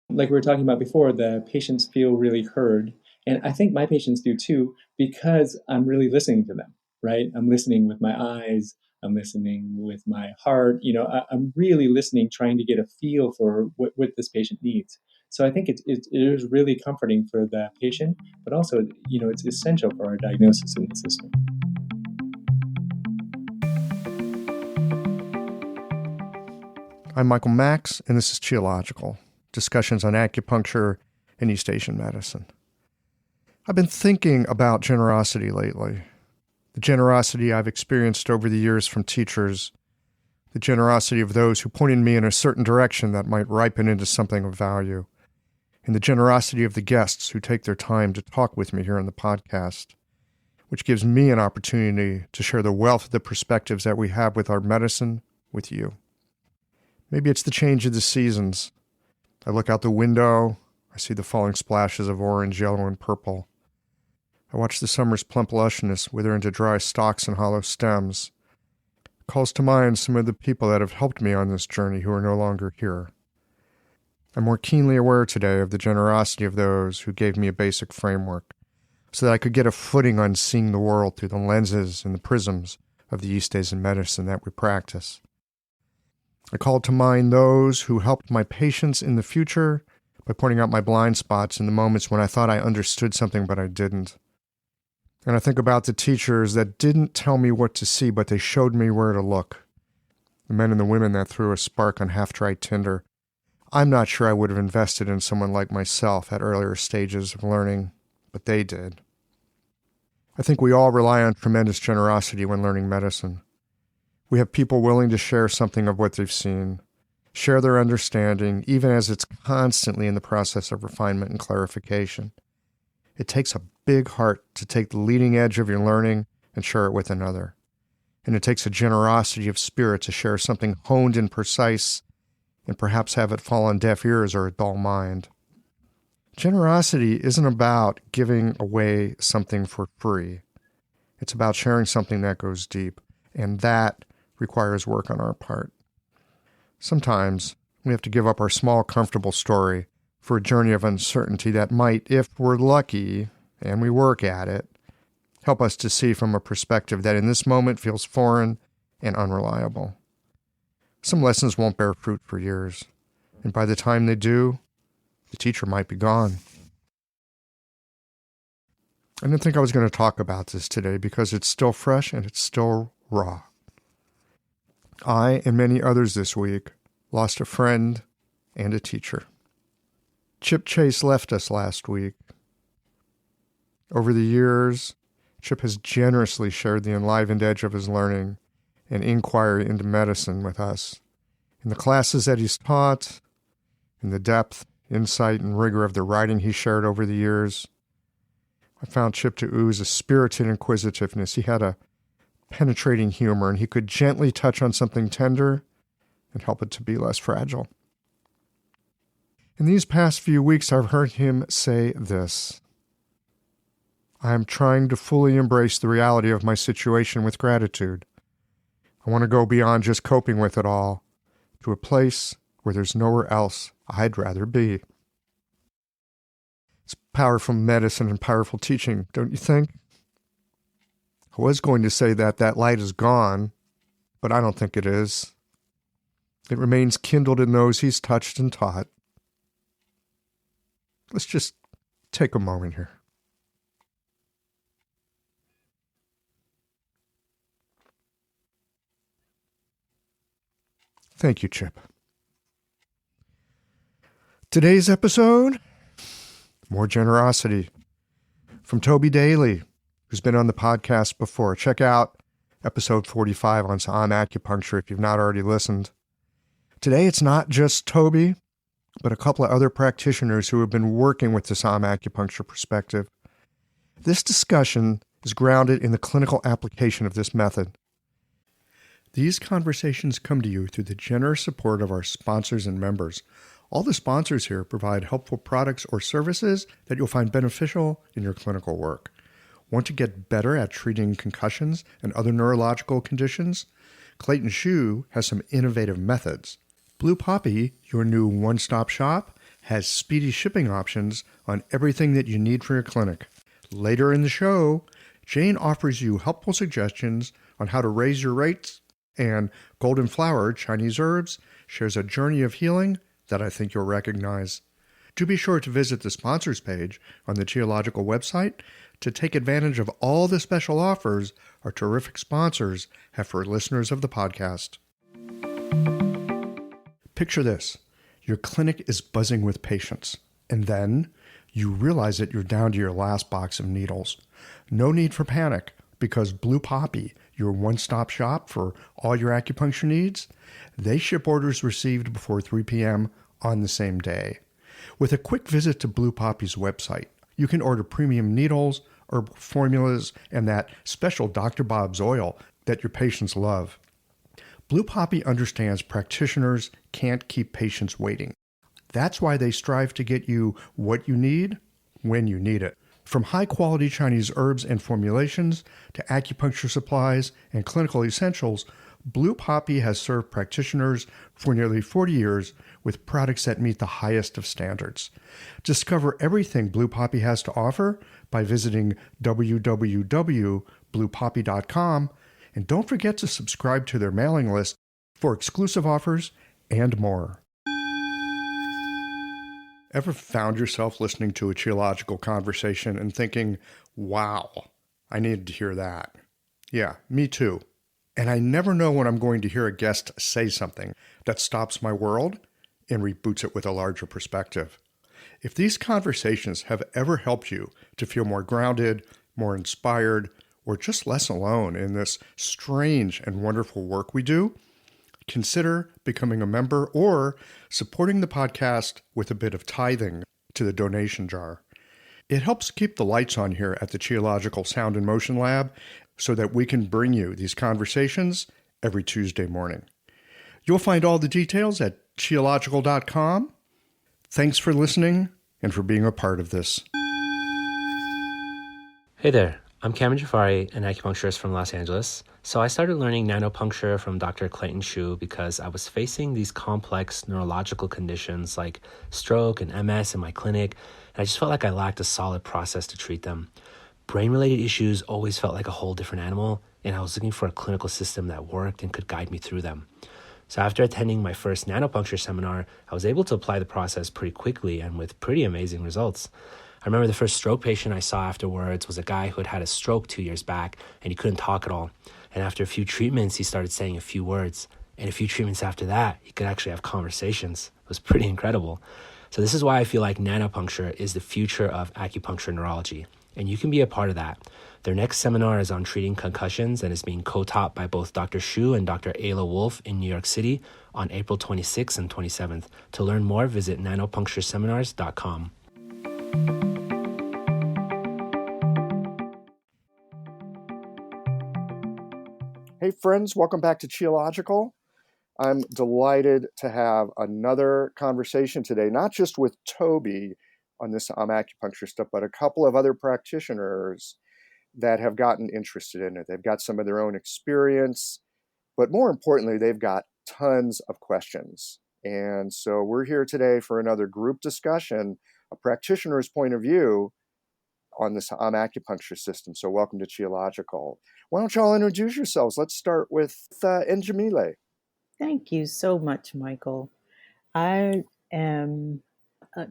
Like we were talking about before, the patients feel really heard. And I think my patients do too, because I'm really listening to them, right? I'm listening with my eyes, I'm listening with my heart. I'm really listening, trying to get a feel for what this patient needs. So I think it is really comforting for the patient, but also, it's essential for our diagnosis in the system. I'm Michael Max, and this is Physiological, discussions on acupuncture and East Asian medicine. I've been thinking about generosity lately. The generosity I've experienced over the years from teachers, the generosity of those who pointed me in a certain direction that might ripen into something of value, and the generosity of the guests who take their time to talk with me here on the podcast, which gives me an opportunity to share the wealth of the perspectives that we have with our medicine with you. Maybe it's the change of the seasons. I look out the window, I see the falling splashes of orange, yellow, and purple. I watch the summer's plump lushness wither into dry stalks and hollow stems. It calls to mind some of the people that have helped me on this journey who are no longer here. I'm more keenly aware today of the generosity of those who gave me a basic framework so that I could get a footing on seeing the world through the lenses and the prisms of the East Asian medicine that we practice. I called to mind those who helped my patients in the future by pointing out my blind spots in the moments when I thought I understood something but I didn't. And I think about the teachers that didn't tell me what to see, but they showed me where to look. The men and the women that threw a spark on half-dry tinder. I'm not sure I would have invested in someone like myself at earlier stages of learning, but they did. I think we all rely on tremendous generosity when learning medicine. We have people willing to share something of what they've seen, share their understanding, even as it's constantly in the process of refinement and clarification. It takes a big heart to take the leading edge of your learning and share it with another. And it takes a generosity of spirit to share something honed and precise and perhaps have it fall on deaf ears or a dull mind. Generosity isn't about giving away something for free. It's about sharing something that goes deep, and that requires work on our part. Sometimes we have to give up our small, comfortable story for a journey of uncertainty that might, if we're lucky and we work at it, help us to see from a perspective that in this moment feels foreign and unreliable. Some lessons won't bear fruit for years, and by the time they do, the teacher might be gone. I didn't think I was going to talk about this today because it's still fresh and it's still raw. I and many others this week lost a friend and a teacher. Chip Chase left us last week. Over the years, Chip has generously shared the enlivened edge of his learning and inquiry into medicine with us. In the classes that he's taught, in the depth, insight, and rigor of the writing he shared over the years, I found Chip to ooze a spirited inquisitiveness. He had a penetrating humor, and he could gently touch on something tender and help it to be less fragile. In these past few weeks, I've heard him say this: I am trying to fully embrace the reality of my situation with gratitude. I want to go beyond just coping with it all to a place where there's nowhere else I'd rather be. It's powerful medicine and powerful teaching, don't you think? I was going to say that light is gone, but I don't think it is. It remains kindled in those he's touched and taught. Let's just take a moment here. Thank you, Chip. Today's episode, more generosity from Toby Daly, who's been on the podcast before. Check out episode 45 on Saam Acupuncture if you've not already listened. Today, it's not just Toby, but a couple of other practitioners who have been working with the Saam Acupuncture perspective. This discussion is grounded in the clinical application of this method. These conversations come to you through the generous support of our sponsors and members. All the sponsors here provide helpful products or services that you'll find beneficial in your clinical work. Want to get better at treating concussions and other neurological conditions? Clayton Shoe has some innovative methods. Blue Poppy, your new one-stop shop, has speedy shipping options on everything that you need for your clinic. Later in the show, Jane offers you helpful suggestions on how to raise your rates, and Golden Flower Chinese Herbs shares a journey of healing that I think you'll recognize. Do be sure to visit the sponsors page on the Geological website to take advantage of all the special offers our terrific sponsors have for listeners of the podcast. Picture this. Your clinic is buzzing with patients, and then you realize that you're down to your last box of needles. No need for panic, because Blue Poppy, your one-stop shop for all your acupuncture needs, they ship orders received before 3 p.m. on the same day. With a quick visit to Blue Poppy's website, you can order premium needles, herbal formulas, and that special Dr. Bob's oil that your patients love. Blue Poppy understands practitioners can't keep patients waiting. That's why they strive to get you what you need when you need it. From high-quality Chinese herbs and formulations to acupuncture supplies and clinical essentials, Blue Poppy has served practitioners for nearly 40 years with products that meet the highest of standards. Discover everything Blue Poppy has to offer by visiting www.bluepoppy.com, and don't forget to subscribe to their mailing list for exclusive offers and more. Ever found yourself listening to a geological conversation and thinking, wow, I needed to hear that? Yeah, me too. And I never know when I'm going to hear a guest say something that stops my world and reboots it with a larger perspective. If these conversations have ever helped you to feel more grounded, more inspired, or just less alone in this strange and wonderful work we do, consider becoming a member or supporting the podcast with a bit of tithing to the donation jar. It helps keep the lights on here at the Geological Sound and Motion Lab so that we can bring you these conversations every Tuesday morning. You'll find all the details at geological.com. Thanks for listening and for being a part of this. Hey there, I'm Cameron Jafari, an acupuncturist from Los Angeles. So I started learning nanopuncture from Dr. Clayton Shu because I was facing these complex neurological conditions like stroke and MS in my clinic, and I just felt like I lacked a solid process to treat them. Brain-related issues always felt like a whole different animal, and I was looking for a clinical system that worked and could guide me through them. So after attending my first nanopuncture seminar, I was able to apply the process pretty quickly and with pretty amazing results. I remember the first stroke patient I saw afterwards was a guy who had had a stroke 2 years back, and he couldn't talk at all. And after a few treatments, he started saying a few words. And a few treatments after that, he could actually have conversations. It was pretty incredible. So this is why I feel like nanopuncture is the future of acupuncture neurology. And you can be a part of that. Their next seminar is on treating concussions and is being co-taught by both Dr. Shu and Dr. Ayla Wolf in New York City on April 26th and 27th. To learn more, visit nanopunctureseminars.com. Hey friends, welcome back to Geological. I'm delighted to have another conversation today, not just with Toby on this acupuncture stuff, but a couple of other practitioners that have gotten interested in it. They've got some of their own experience, but more importantly, they've got tons of questions. And so we're here today for another group discussion, a practitioner's point of view on this acupuncture system. So welcome to Geological. Why don't y'all introduce yourselves? Let's start with Njamile. Thank you so much, Michael. I am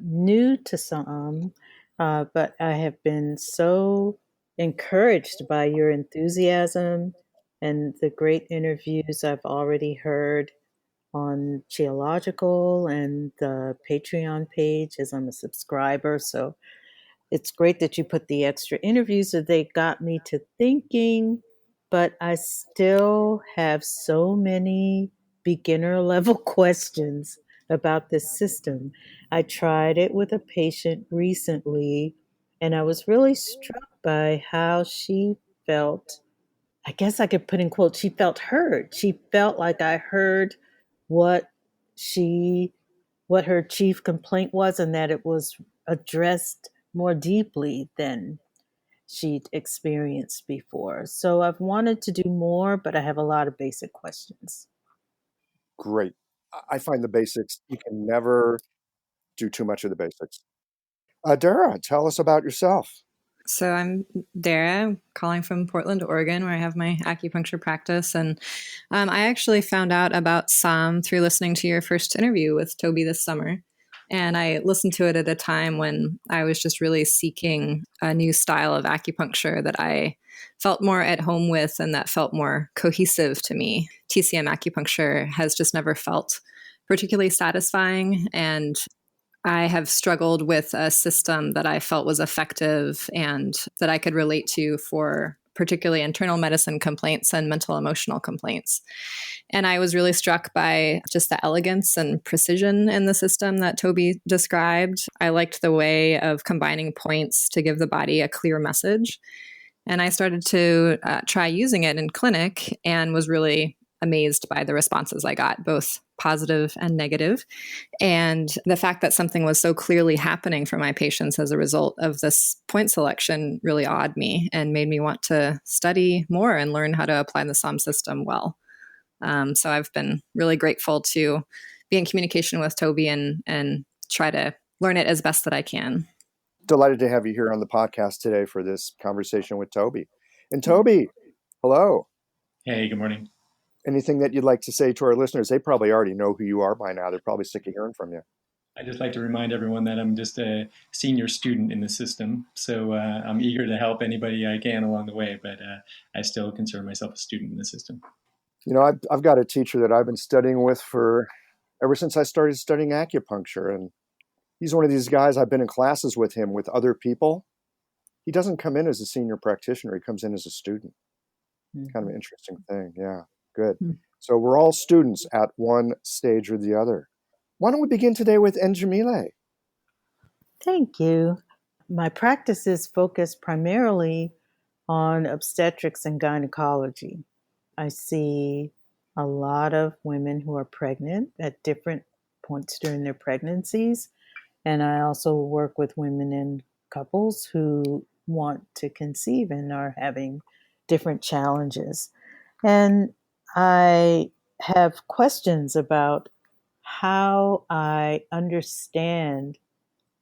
new to Saam, but I have been so encouraged by your enthusiasm and the great interviews I've already heard on Geological and the Patreon page as I'm a subscriber. So it's great that you put the extra interviews that they got me to thinking, but I still have so many beginner level questions about this system. I tried it with a patient recently, and I was really struck by how she felt. I guess I could put in quotes, she felt heard. She felt like I heard what she what her chief complaint was and that it was addressed more deeply than she'd experienced before. So I've wanted to do more, but I have a lot of basic questions. Great. I find the basics, you can never do too much of the basics. Dara, tell us about yourself. So I'm Dara, calling from Portland, Oregon, where I have my acupuncture practice. And I actually found out about Saam through listening to your first interview with Toby this summer. And I listened to it at a time when I was just really seeking a new style of acupuncture that I felt more at home with and that felt more cohesive to me. TCM acupuncture has just never felt particularly satisfying, and I have struggled with a system that I felt was effective and that I could relate to for particularly internal medicine complaints and mental emotional complaints. And I was really struck by just the elegance and precision in the system that Toby described. I liked the way of combining points to give the body a clear message. And I started to try using it in clinic and was really amazed by the responses I got, both positive and negative. And the fact that something was so clearly happening for my patients as a result of this point selection really awed me and made me want to study more and learn how to apply the Saam system well. So I've been really grateful to be in communication with Toby and try to learn it as best that I can. Delighted to have you here on the podcast today for this conversation with Toby. And Toby, hello. Hey, good morning. Anything that you'd like to say to our listeners? They probably already know who you are by now. They're probably sick of hearing from you. I'd just like to remind everyone that I'm just a senior student in the system. So I'm eager to help anybody I can along the way, but I still consider myself a student in the system. You know, I've got a teacher that I've been studying with for ever since I started studying acupuncture. And he's one of these guys, I've been in classes with him with other people. He doesn't come in as a senior practitioner. He comes in as a student. Mm-hmm. Kind of an interesting thing. Yeah, good. Mm-hmm. So we're all students at one stage or the other. Why don't we begin today with Njamile? Thank you. My practice is focused primarily on obstetrics and gynecology. I see a lot of women who are pregnant at different points during their pregnancies. And I also work with women and couples who want to conceive and are having different challenges. And I have questions about how I understand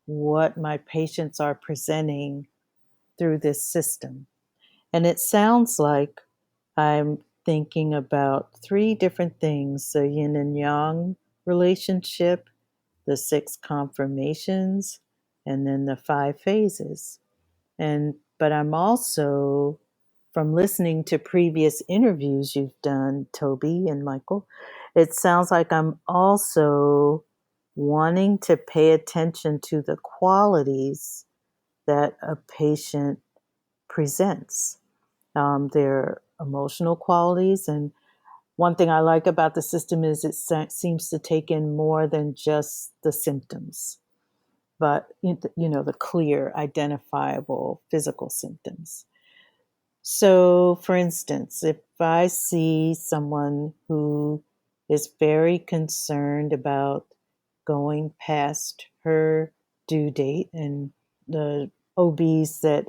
what my patients are presenting through this system. And it sounds like I'm thinking about three different things: the yin and yang relationship, the 6 conformations, and then the 5 phases. But I'm also, from listening to previous interviews you've done, Toby and Michael, it sounds like I'm also wanting to pay attention to the qualities that a patient presents, their emotional qualities. And one thing I like about the system is it seems to take in more than just the symptoms, but the clear, identifiable physical symptoms. So, for instance, if I see someone who is very concerned about going past her due date, and the OBs that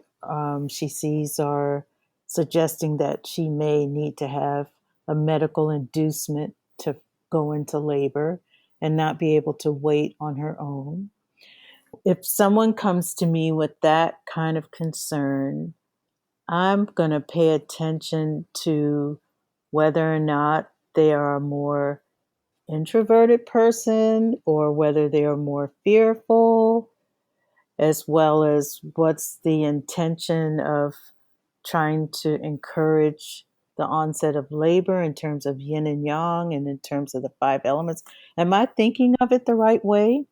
she sees are suggesting that she may need to have a medical inducement to go into labor and not be able to wait on her own. If someone comes to me with that kind of concern, I'm going to pay attention to whether or not they are a more introverted person or whether they are more fearful, as well as what's the intention of trying to encourage the onset of labor in terms of yin and yang and in terms of the 5 elements. Am I thinking of it the right way?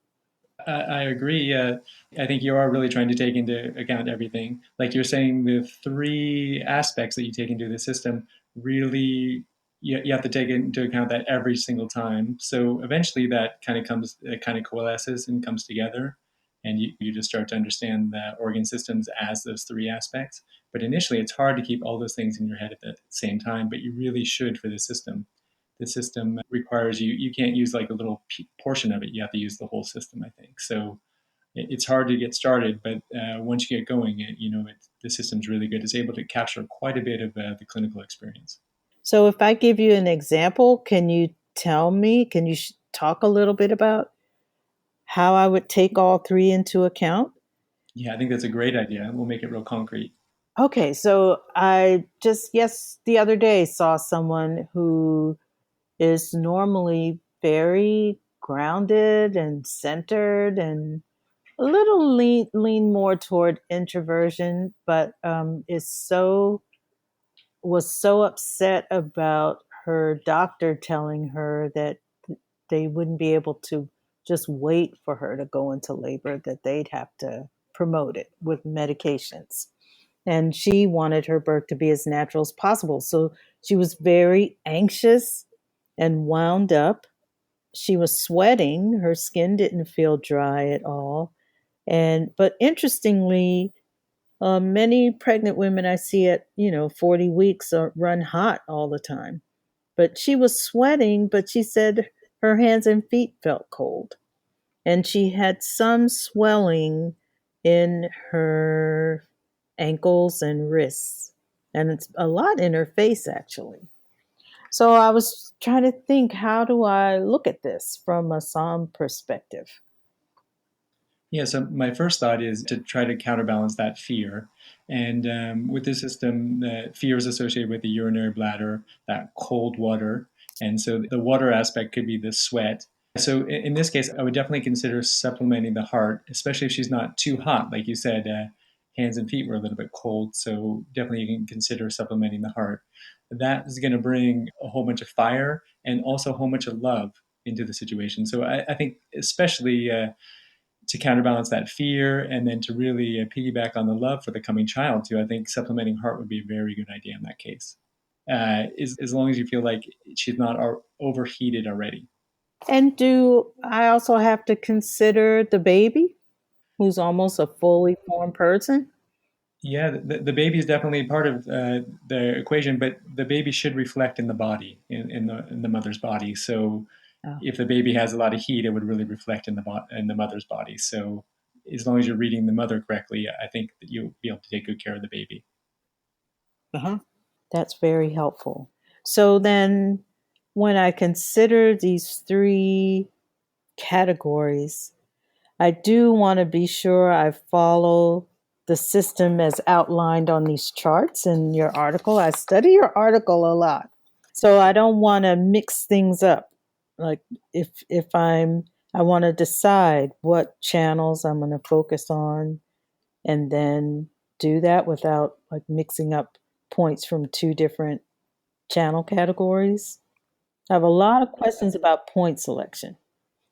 I agree. I think you are really trying to take into account everything. Like you're saying, the 3 aspects that you take into the system really, you have to take into account that every single time. So eventually that kind of coalesces and comes together. And you just start to understand the organ systems as those 3 aspects. But initially, it's hard to keep all those things in your head at the same time, but you really should for the system. The system requires you can't use like a little portion of it. You have to use the whole system, I think. So it's hard to get started, but once you get going, the system's really good. It's able to capture quite a bit of the clinical experience. So if I give you an example, can you talk a little bit about how I would take all three into account. Yeah, I think that's a great idea. We'll make it real concrete. Okay, so I just, yes, the other day saw someone who is normally very grounded and centered and a little lean more toward introversion, but was so upset about her doctor telling her that they wouldn't be able to just wait for her to go into labor, that they'd have to promote it with medications. And she wanted her birth to be as natural as possible. So she was very anxious and wound up. She was sweating. Her skin didn't feel dry at all. But interestingly, many pregnant women I see at 40 weeks run hot all the time. But she was sweating, but she said her hands and feet felt cold. And she had some swelling in her ankles and wrists. And it's a lot in her face, actually. So I was trying to think, how do I look at this from a Saam perspective? Yeah, so my first thought is to try to counterbalance that fear. And with the system, the fear is associated with the urinary bladder, that cold water. And so the water aspect could be the sweat. So in this case, I would definitely consider supplementing the heart, especially if she's not too hot. Like you said, hands and feet were a little bit cold. So definitely you can consider supplementing the heart. That is going to bring a whole bunch of fire and also a whole bunch of love into the situation. So I think especially to counterbalance that fear and then to really piggyback on the love for the coming child too, I think supplementing heart would be a very good idea in that case. As long as you feel like she's not overheated already. And do I also have to consider the baby, who's almost a fully formed person? Yeah, the baby is definitely part of the equation, but the baby should reflect in the body, in the mother's body. So Oh, if the baby has a lot of heat, it would really reflect in the mother's body. So as long as you're reading the mother correctly, I think that you'll be able to take good care of the baby. uh-huh. That's very helpful. So then, when I consider these three categories, I do want to be sure I follow the system as outlined on these charts in your article. I study your article a lot. So I don't want to mix things up. Like if I want to decide what channels I'm going to focus on and then do that without like mixing up points from two different channel categories. I have a lot of questions about point selection.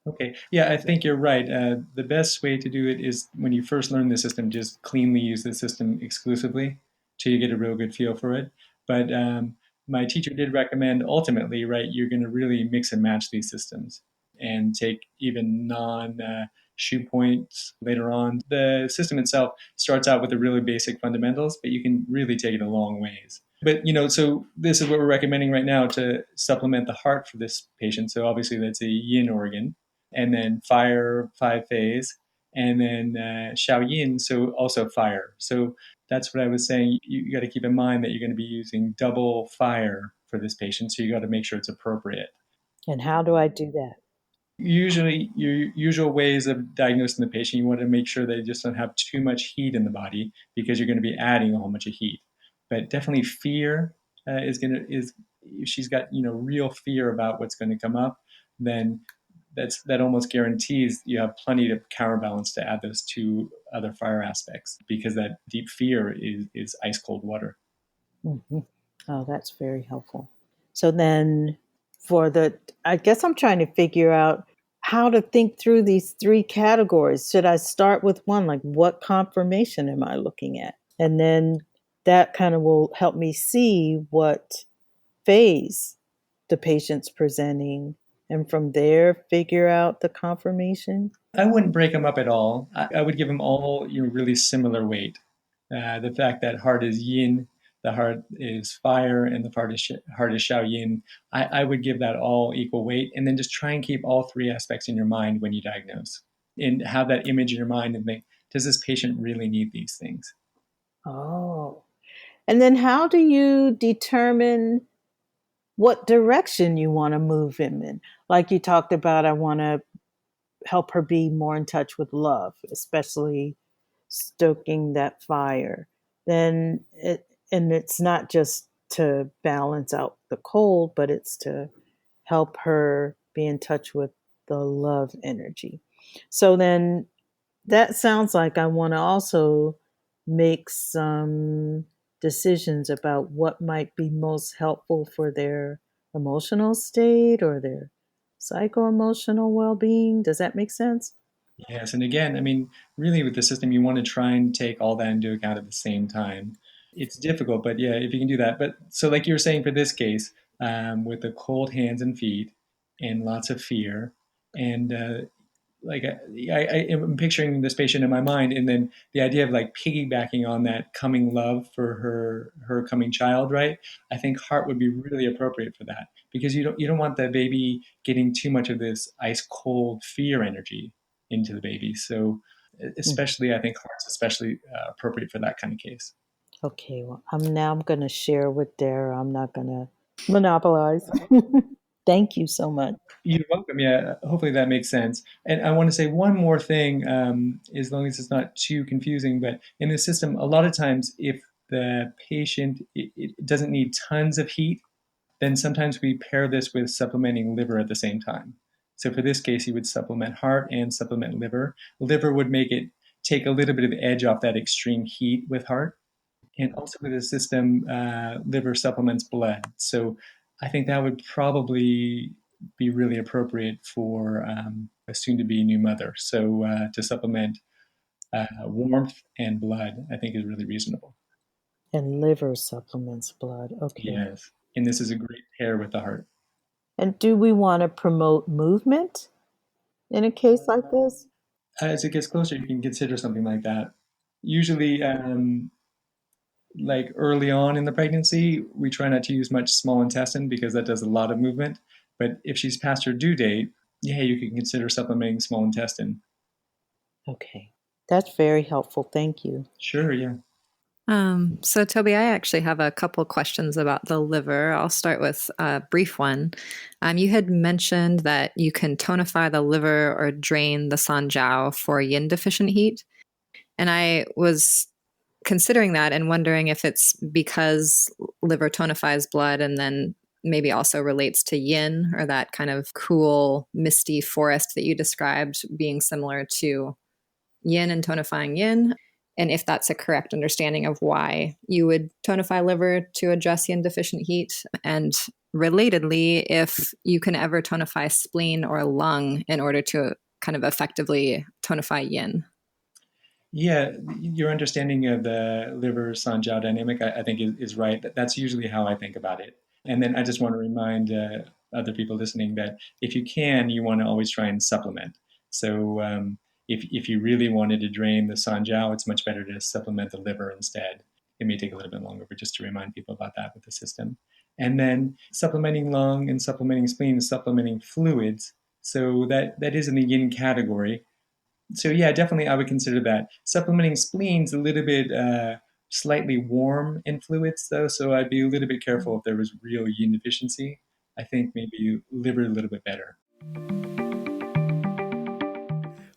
Okay. Yeah, I think you're right. The best way to do it is when you first learn the system, just cleanly use the system exclusively till you get a real good feel for it. But my teacher did recommend ultimately, right, you're going to really mix and match these systems and take even non shoe points later on. The system itself starts out with the really basic fundamentals, but you can really take it a long ways. But so this is what we're recommending right now to supplement the heart for this patient. So obviously that's a yin organ, and then fire 5 phase, and then Xiao Yin, so also fire. So that's what I was saying. You got to keep in mind that you're going to be using double fire for this patient, so you got to make sure it's appropriate. And how do I do that? Usually, your usual ways of diagnosing the patient, you want to make sure they just don't have too much heat in the body because you're going to be adding a whole bunch of heat. But definitely, fear is if she's got real fear about what's going to come up, then that almost guarantees you have plenty of counterbalance to add those two other fire aspects because that deep fear is ice cold water. Mm-hmm. Oh, that's very helpful. So then, I guess I'm trying to figure out how to think through these three categories. Should I start with one, like what confirmation am I looking at? And then that kind of will help me see what phase the patient's presenting. And from there, figure out the confirmation. I wouldn't break them up at all. I would give them all really similar weight. The fact that heart is yin, the heart is fire, and the heart is shao yin, I would give that all equal weight. And then just try and keep all three aspects in your mind when you diagnose and have that image in your mind and think, does this patient really need these things? Oh. And then how do you determine what direction you want to move him in? Like you talked about, I want to help her be more in touch with love, especially stoking that fire. Then and it's not just to balance out the cold, but it's to help her be in touch with the love energy. So then that sounds like I want to also make some decisions about what might be most helpful for their emotional state or their psycho-emotional well-being. Does that make sense? Yes, and again, I mean, really with the system, you want to try and take all that into account at the same time. It's difficult, but yeah, if you can do that. But so, like you were saying for this case, with the cold hands and feet and lots of fear, and like I am picturing this patient in my mind, and then the idea of like piggybacking on that coming love for her coming child, right? I think heart would be really appropriate for that because you don't want the baby getting too much of this ice cold fear energy into the baby. So Mm. especially, I think heart's especially appropriate for that kind of case. Okay, well, I'm going to share with Dara. I'm not going to monopolize. Thank you so much. You're welcome. Yeah, hopefully that makes sense. And I want to say one more thing, as long as it's not too confusing. But in the system, a lot of times, if the patient it doesn't need tons of heat, then sometimes we pair this with supplementing liver at the same time. So for this case, you would supplement heart and supplement liver. Liver would make it take a little bit of edge off that extreme heat with heart. And also with the system, liver supplements blood. So I think that would probably be really appropriate for a soon-to-be new mother. So to supplement warmth and blood, I think is really reasonable. And liver supplements blood. Okay. Yes, and this is a great pair with the heart. And do we want to promote movement in a case like this? As it gets closer, you can consider something like that. Usually, like early on in the pregnancy, we try not to use much small intestine because that does a lot of movement. But if she's past her due date, yeah, you can consider supplementing small intestine. Okay. That's very helpful. Thank you. Sure, yeah. So Toby, I actually have a couple questions about the liver. I'll start with a brief one. You had mentioned that you can tonify the liver or drain the sanjiao for yin deficient heat. And I was considering that and wondering if it's because liver tonifies blood and then maybe also relates to yin, or that kind of cool, misty forest that you described being similar to yin and tonifying yin. And if that's a correct understanding of why you would tonify liver to address yin deficient heat. And relatedly, if you can ever tonify spleen or lung in order to kind of effectively tonify yin. Yeah, your understanding of the liver Sanjiao dynamic, I think, is right. That's usually how I think about it. And then I just want to remind other people listening that if you can, you want to always try and supplement. So if you really wanted to drain the Sanjiao, it's much better to supplement the liver instead. It may take a little bit longer, but just to remind people about that with the system. And then supplementing lung and supplementing spleen is supplementing fluids. So that is in the yin category. So yeah, definitely I would consider that. Supplementing spleen's a little bit slightly warm in fluids though, so I'd be a little bit careful if there was real yin deficiency. I think maybe liver a little bit better.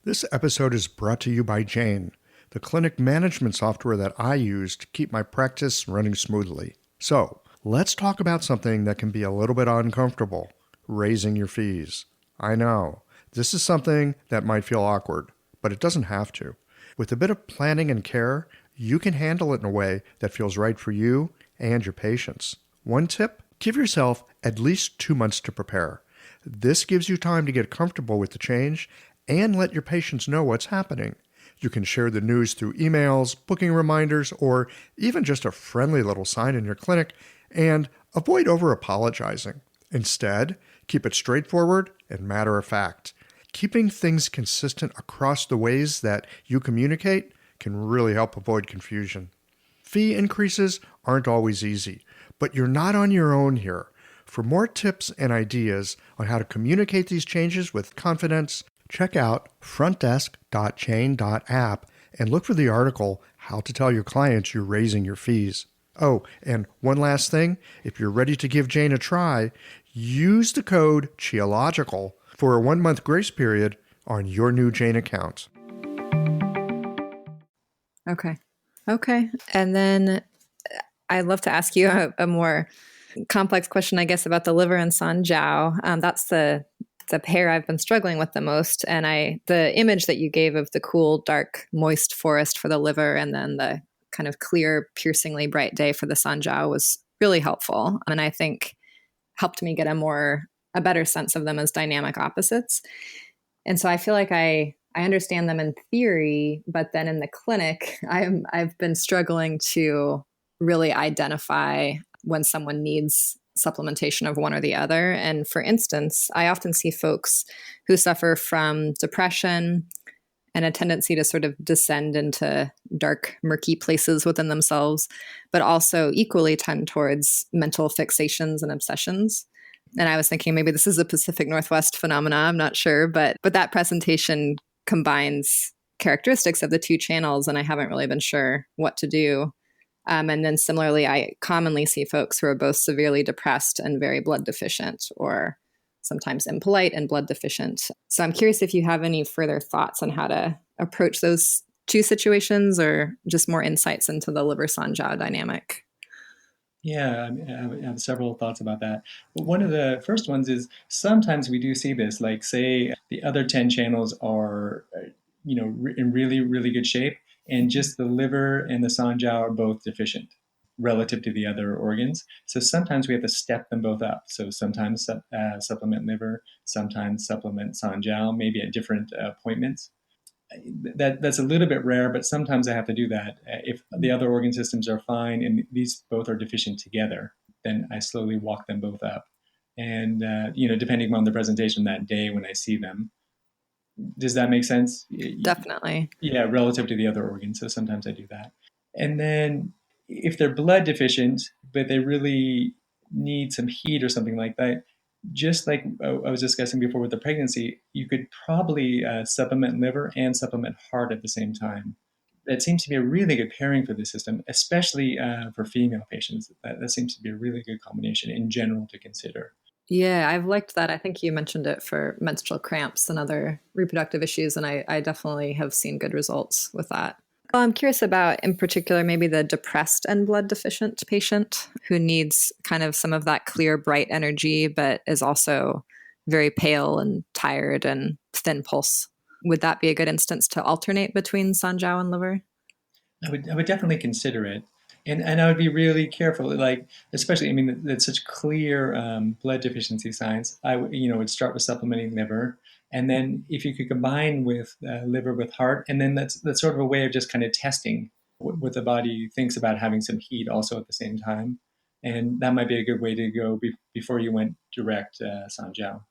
This episode is brought to you by Jane, the clinic management software that I use to keep my practice running smoothly. So, let's talk about something that can be a little bit uncomfortable, raising your fees. I know, this is something that might feel awkward, but it doesn't have to. With a bit of planning and care, you can handle it in a way that feels right for you and your patients. One tip, give yourself at least 2 months to prepare. This gives you time to get comfortable with the change and let your patients know what's happening. You can share the news through emails, booking reminders, or even just a friendly little sign in your clinic, and avoid over-apologizing. Instead, keep it straightforward and matter of fact. Keeping things consistent across the ways that you communicate can really help avoid confusion. Fee increases aren't always easy, but you're not on your own here. For more tips and ideas on how to communicate these changes with confidence, check out frontdesk.jane.app and look for the article, How to Tell Your Clients You're Raising Your Fees. Oh, and one last thing, if you're ready to give Jane a try, use the code CHIOLOGICAL for a 1-month grace period on your new Jane account. Okay. And then I'd love to ask you a more complex question, I guess, about the liver and Sanjiao. That's the pair I've been struggling with the most. And the image that you gave of the cool, dark, moist forest for the liver and then the kind of clear, piercingly bright day for the Sanjiao was really helpful. And I think helped me get a better sense of them as dynamic opposites. And so I feel like I understand them in theory, but then in the clinic, I've been struggling to really identify when someone needs supplementation of one or the other. And for instance, I often see folks who suffer from depression and a tendency to sort of descend into dark, murky places within themselves, but also equally tend towards mental fixations and obsessions. And I was thinking maybe this is a Pacific Northwest phenomena, I'm not sure, but that presentation combines characteristics of the two channels, and I haven't really been sure what to do. And then similarly, I commonly see folks who are both severely depressed and very blood deficient, or sometimes impolite and blood deficient. So I'm curious if you have any further thoughts on how to approach those two situations, or just more insights into the liver Sanjiao dynamic. Yeah, I have several thoughts about that. But one of the first ones is sometimes we do see this, like say the other 10 channels are, in really, really good shape, and just the liver and the Sanjiao are both deficient relative to the other organs. So sometimes we have to step them both up. So sometimes supplement liver, sometimes supplement Sanjiao, maybe at different appointments. That's a little bit rare, but sometimes I have to do that. If the other organ systems are fine and these both are deficient together, then I slowly walk them both up. And, depending on the presentation that day when I see them. Does that make sense? Definitely. Yeah, relative to the other organs. So sometimes I do that. And then if they're blood deficient, but they really need some heat or something like that, just like I was discussing before with the pregnancy, you could probably supplement liver and supplement heart at the same time. That seems to be a really good pairing for the system, especially for female patients. That seems to be a really good combination in general to consider. Yeah, I've liked that. I think you mentioned it for menstrual cramps and other reproductive issues, and I definitely have seen good results with that. Well, I'm curious about, in particular, maybe the depressed and blood deficient patient who needs kind of some of that clear, bright energy, but is also very pale and tired and thin pulse. Would that be a good instance to alternate between Sanjiao and liver? I would definitely consider it. And I would be really careful, like, especially, I mean, that's such clear blood deficiency signs. I would start with supplementing liver. And then if you could combine with liver with heart, and then that's sort of a way of just kind of testing what the body thinks about having some heat also at the same time. And that might be a good way to go before you went direct Sanjiao.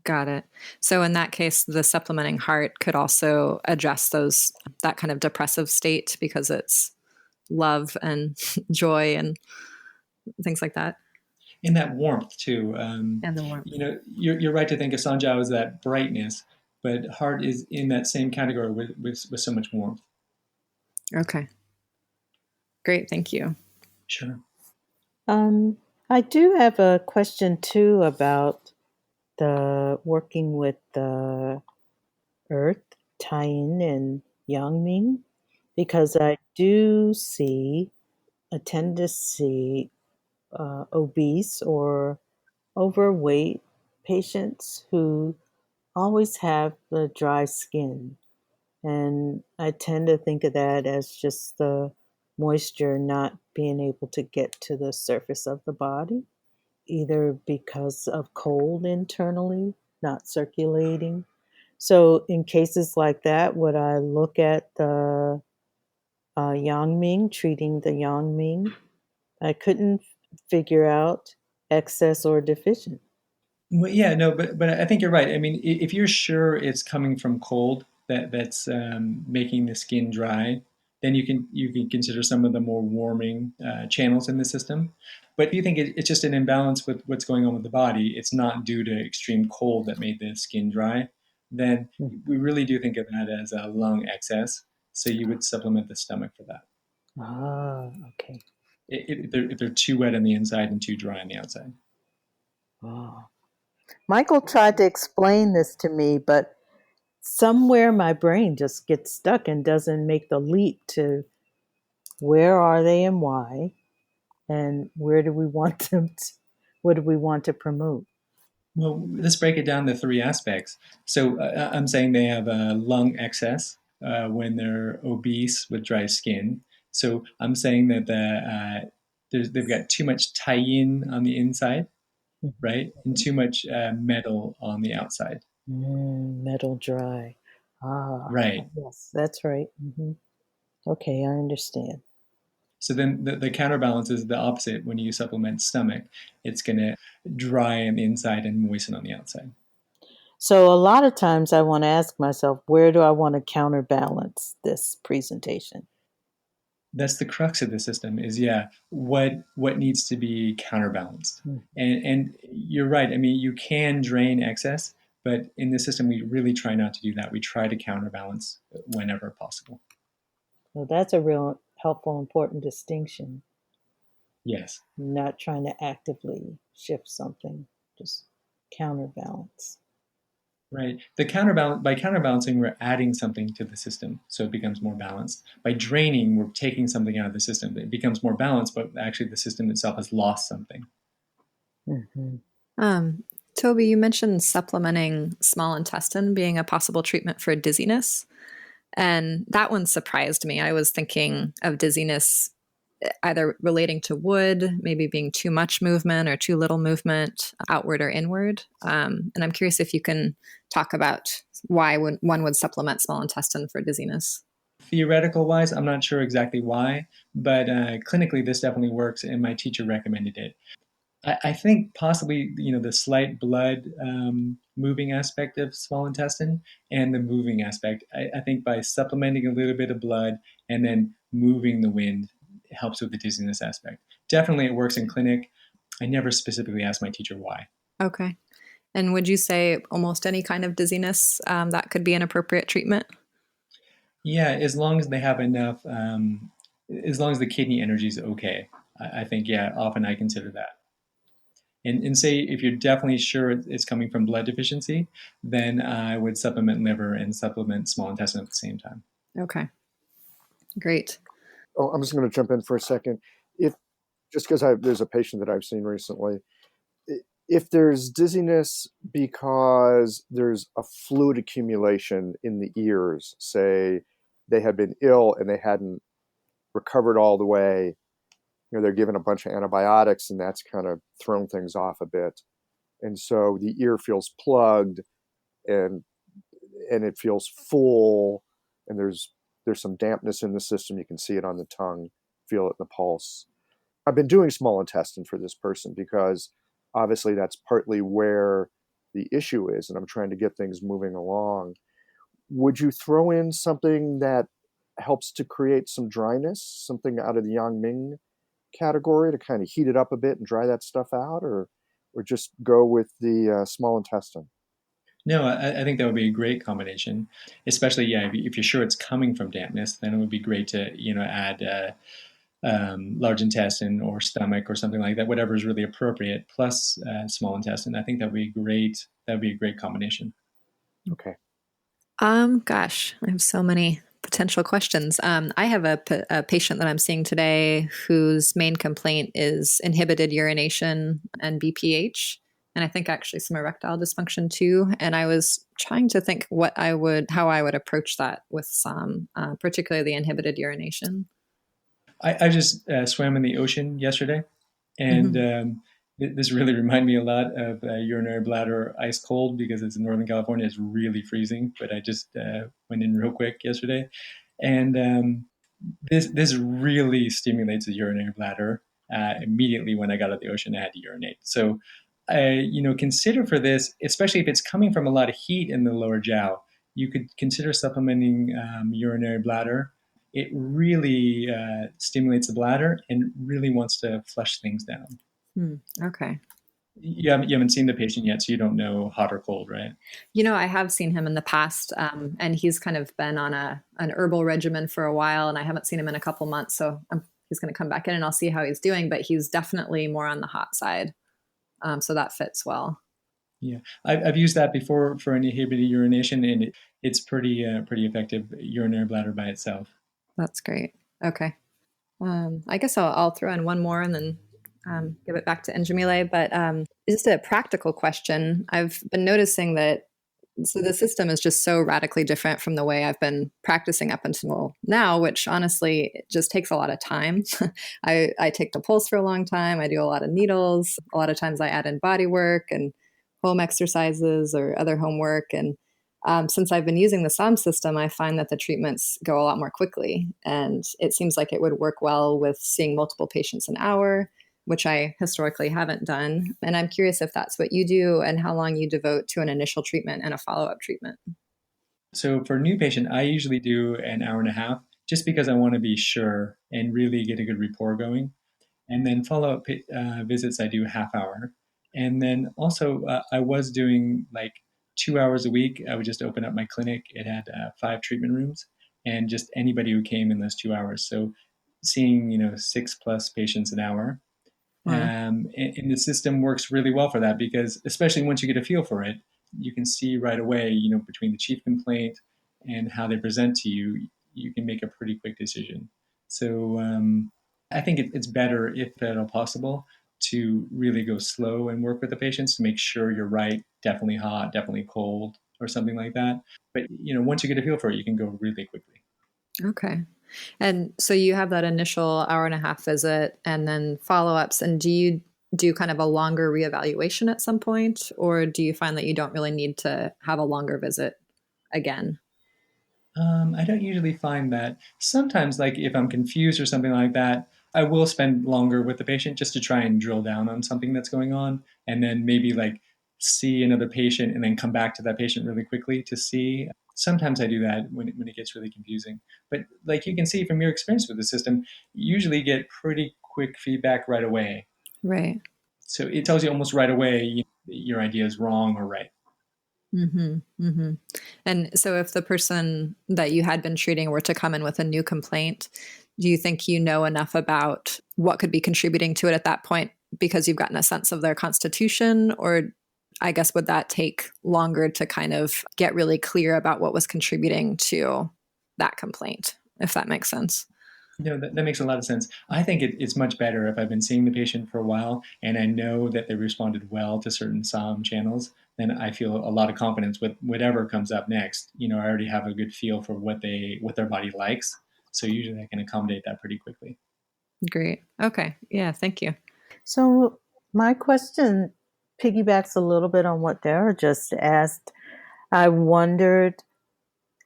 Got it. So in that case, the supplementing heart could also address that kind of depressive state because it's love and joy and things like that. In that warmth too. And the warmth. You're right to think of Sanjiao as that brightness, but heart is in that same category with so much warmth. Okay. Great. Thank you. Sure. I do have a question too about the working with the earth, Taiyin and Yangming, because I tend to see obese or overweight patients who always have the dry skin. And I tend to think of that as just the moisture not being able to get to the surface of the body, either because of cold internally, not circulating. So, in cases like that, would I look at the Yangming, treating the Yangming? I couldn't figure out excess or deficient. Well, yeah, no, but I think you're right. I mean, if you're sure it's coming from cold that's making the skin dry, then you can consider some of the more warming channels in the system. But if you think it's just an imbalance with what's going on with the body, it's not due to extreme cold that made the skin dry, then we really do think of that as a lung excess. So you would supplement the stomach for that. Ah, okay. If they're too wet on the inside and too dry on the outside. Oh. Michael tried to explain this to me, but somewhere my brain just gets stuck and doesn't make the leap to where are they and why, and where do we want them to, what do we want to promote? Well, let's break it down to three aspects. So I'm saying they have a lung excess when they're obese with dry skin. So I'm saying that they've got too much tie-in on the inside, right, and too much metal on the outside. Metal dry. Ah, Right. yes, that's right. Okay, I understand. So then the counterbalance is the opposite. When you supplement stomach, it's going to dry on the inside and moisten on the outside. So a lot of times I want to ask myself, where do I want to counterbalance this presentation? That's the crux of the system is, yeah, what needs to be counterbalanced. Hmm. And you're right. I mean, you can drain excess, but in the system, we really try not to do that. We try to counterbalance whenever possible. Well, that's a real helpful, important distinction. Yes. Not trying to actively shift something, just counterbalance. Right. The counterbalance by counterbalancing, we're adding something to the system, so it becomes more balanced. By draining, we're taking something out of the system. It becomes more balanced, but actually, the system itself has lost something. Mm-hmm. Toby, you mentioned supplementing small intestine being a possible treatment for dizziness. And that one surprised me. I was thinking of dizziness either relating to wood, maybe being too much movement or too little movement, outward or inward. And I'm curious if you can talk about why one would supplement small intestine for dizziness. Theoretical wise, I'm not sure exactly why, but clinically, this definitely works, and my teacher recommended it. I think possibly, the slight blood moving aspect of small intestine and the moving aspect. I think by supplementing a little bit of blood and then moving the wind helps with the dizziness aspect. Definitely, it works in clinic. I never specifically asked my teacher why. Okay. And would you say almost any kind of dizziness that could be an appropriate treatment? Yeah, as long as they have enough, as long as the kidney energy is okay, I think, yeah, often I consider that. And say if you're definitely sure it's coming from blood deficiency, then I would supplement liver and supplement small intestine at the same time. Okay, great. Oh, I'm just going to jump in for a second. If just because there's a patient that I've seen recently, if there's dizziness because there's a fluid accumulation in the ears, say they had been ill and they hadn't recovered all the way, they're given a bunch of antibiotics and that's kind of thrown things off a bit. And so the ear feels plugged and it feels full, and there's some dampness in the system. You can see it on the tongue, feel it in the pulse. I've been doing small intestine for this person because obviously that's partly where the issue is, and I'm trying to get things moving along. Would you throw in something that helps to create some dryness, something out of the Yang Ming category to kind of heat it up a bit and dry that stuff out, or just go with the small intestine? No, I think that would be a great combination, especially, yeah, if you're sure it's coming from dampness, then it would be great to add large intestine or stomach or something like that, whatever is really appropriate, plus small intestine. I think that would be great. That would be a great combination. Okay. Gosh, I have so many potential questions. I have a patient that I'm seeing today whose main complaint is inhibited urination and BPH, and I think actually some erectile dysfunction too. And I was trying to think how I would approach that with some, particularly the inhibited urination. I just swam in the ocean yesterday, and Mm-hmm. this really reminded me a lot of urinary bladder ice cold because it's in Northern California. It's really freezing, but I just went in real quick yesterday, and this really stimulates the urinary bladder. Immediately when I got out of the ocean, I had to urinate. So, consider for this, especially if it's coming from a lot of heat in the lower jiao, you could consider supplementing urinary bladder. It really stimulates the bladder and really wants to flush things down. Okay. You haven't seen the patient yet, so you don't know hot or cold, right? I have seen him in the past, and he's kind of been on an herbal regimen for a while, and I haven't seen him in a couple months. So he's going to come back in, and I'll see how he's doing. But he's definitely more on the hot side, so that fits well. Yeah, I've used that before for inhibited urination, and it's pretty effective urinary bladder by itself. That's great. Okay. I guess I'll throw in one more and then give it back to Njamile. But just a practical question. I've been noticing that the system is just so radically different from the way I've been practicing up until now, which honestly it just takes a lot of time. I take the pulse for a long time. I do a lot of needles. A lot of times I add in body work and home exercises or other homework. And since I've been using the Saam system, I find that the treatments go a lot more quickly. And it seems like it would work well with seeing multiple patients an hour, which I historically haven't done. And I'm curious if that's what you do and how long you devote to an initial treatment and a follow up treatment. So for a new patient, I usually do an hour and a half just because I want to be sure and really get a good rapport going. And then follow up visits, I do half hour. And then also, I was doing like 2 hours a week. I would just open up my clinic. It had 5 treatment rooms, and just anybody who came in those 2 hours. So seeing 6+ patients an hour. Wow. And the system works really well for that because, especially once you get a feel for it, you can see right away, between the chief complaint and how they present to you, you can make a pretty quick decision. So I think it's better, if at all possible, to really go slow and work with the patients to make sure you're right, definitely hot, definitely cold, or something like that. But once you get a feel for it, you can go really quickly. Okay. And so you have that initial hour and a half visit and then follow ups. And do you do kind of a longer reevaluation at some point? Or do you find that you don't really need to have a longer visit again? I don't usually find that. Sometimes, like if I'm confused or something like that, I will spend longer with the patient just to try and drill down on something that's going on, and then maybe like see another patient and then come back to that patient really quickly to see. Sometimes I do that when it gets really confusing. But like you can see from your experience with the system, you usually get pretty quick feedback right away. Right. So it tells you almost right away your idea is wrong or right. Mm-hmm. Mm-hmm. And so if the person that you had been treating were to come in with a new complaint, do you think you know enough about what could be contributing to it at that point because you've gotten a sense of their constitution? Or I guess would that take longer to kind of get really clear about what was contributing to that complaint, if that makes sense? That makes a lot of sense. I think it's much better if I've been seeing the patient for a while and I know that they responded well to certain Saam channels. Then I feel a lot of confidence with whatever comes up next. I already have a good feel for what their body likes, so usually I can accommodate that pretty quickly. Great. Okay. Yeah. Thank you. So my question piggybacks a little bit on what Dara just asked. I wondered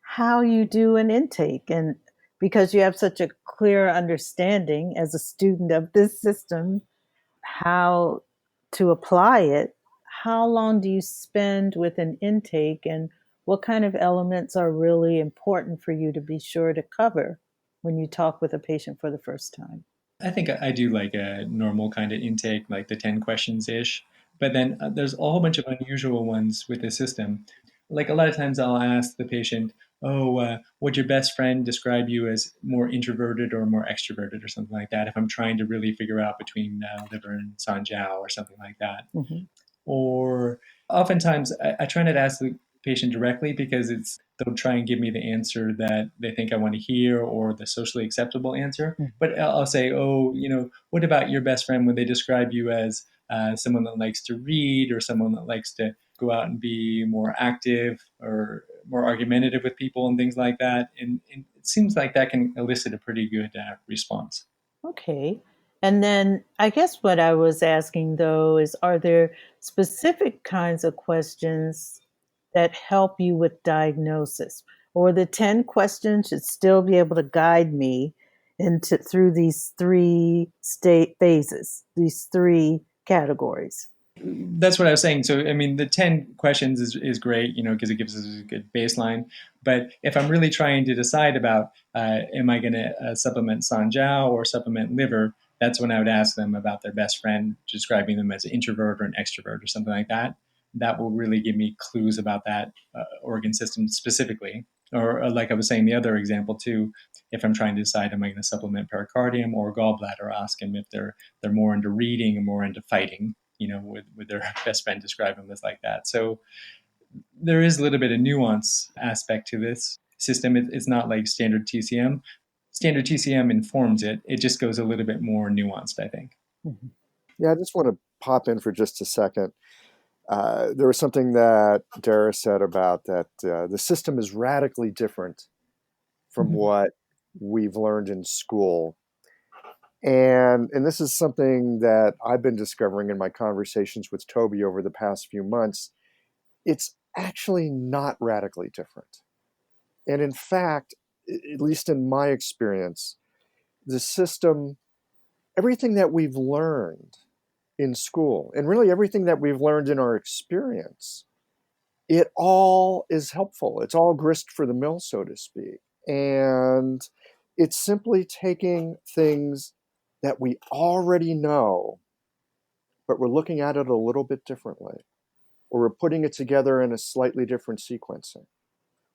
how you do an intake, and because you have such a clear understanding as a student of this system, how to apply it, how long do you spend with an intake, and what kind of elements are really important for you to be sure to cover when you talk with a patient for the first time? I think I do like a normal kind of intake, like the 10 questions ish. But then there's a whole bunch of unusual ones with the system. Like a lot of times I'll ask the patient, oh, would your best friend describe you as more introverted or more extroverted or something like that if I'm trying to really figure out between liver and sanjiao or something like that. Mhm. Or oftentimes I try not to ask the patient directly because they'll try and give me the answer that they think I want to hear or the socially acceptable answer. Mhm. But I'll say, oh, what about your best friend when they describe you as someone that likes to read or someone that likes to go out and be more active or more argumentative with people and things like that. And it seems like that can elicit a pretty good response. Okay. And then I guess what I was asking though is, are there specific kinds of questions that help you with diagnosis? Or the 10 questions should still be able to guide me into through these three state phases, these three categories? That's what I was saying. So, I mean, the 10 questions is great, because it gives us a good baseline. But if I'm really trying to decide about, am I going to supplement Sanjiao or supplement liver, that's when I would ask them about their best friend, describing them as an introvert or an extrovert or something like that. That will really give me clues about that organ system specifically. Or, like I was saying, the other example too, if I'm trying to decide, am I going to supplement pericardium or gallbladder, ask them if they're more into reading or more into fighting. with their best friend describe them as like that. So there is a little bit of nuance aspect to this system. It's not like standard TCM. Standard TCM informs it. It just goes a little bit more nuanced, I think. Mm-hmm. Yeah, I just want to pop in for just a second. There was something that Dara said about that the system is radically different from what we've learned in school. And this is something that I've been discovering in my conversations with Toby over the past few months. It's actually not radically different. And in fact, at least in my experience, the system, everything that we've learned in school, and really everything that we've learned in our experience, it all is helpful. It's all grist for the mill, so to speak. And it's simply taking things that we already know, but we're looking at it a little bit differently, or we're putting it together in a slightly different sequencing,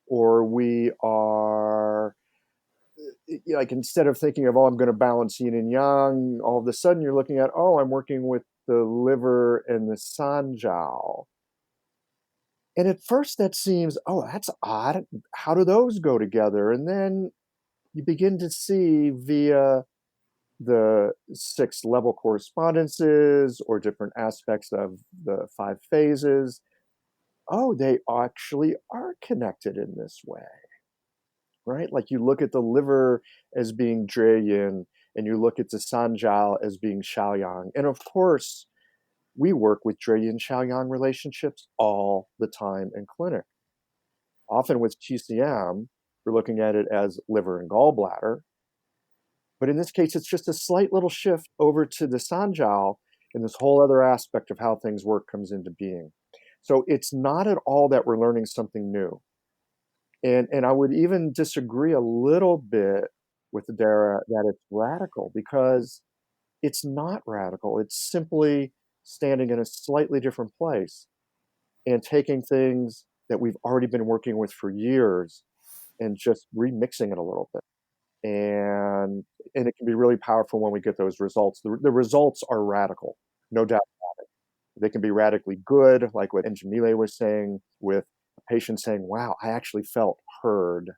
or we are, like, instead of thinking of, oh, I'm going to balance yin and yang, all of a sudden you're looking at, oh, I'm working with the liver and the sanjiao. And at first that seems, oh, that's odd. How do those go together? And then you begin to see via the 6 level correspondences or different aspects of the 5 phases, oh, they actually are connected in this way, right? Like you look at the liver as being Zhui Yin, and you look at the Sanjiao as being Xiaoyang. And of course, we work with Zhui Yin Xiaoyang relationships all the time in clinic. Often with TCM, we're looking at it as liver and gallbladder. But in this case, it's just a slight little shift over to the Sanjiao, and this whole other aspect of how things work comes into being. So it's not at all that we're learning something new. And I would even disagree a little bit with Dara that it's radical, because it's not radical. It's simply standing in a slightly different place and taking things that we've already been working with for years and just remixing it a little bit. And it can be really powerful when we get those results. The results are radical, no doubt about it. They can be radically good, like what Njamile was saying, with a patient saying, wow, I actually felt heard.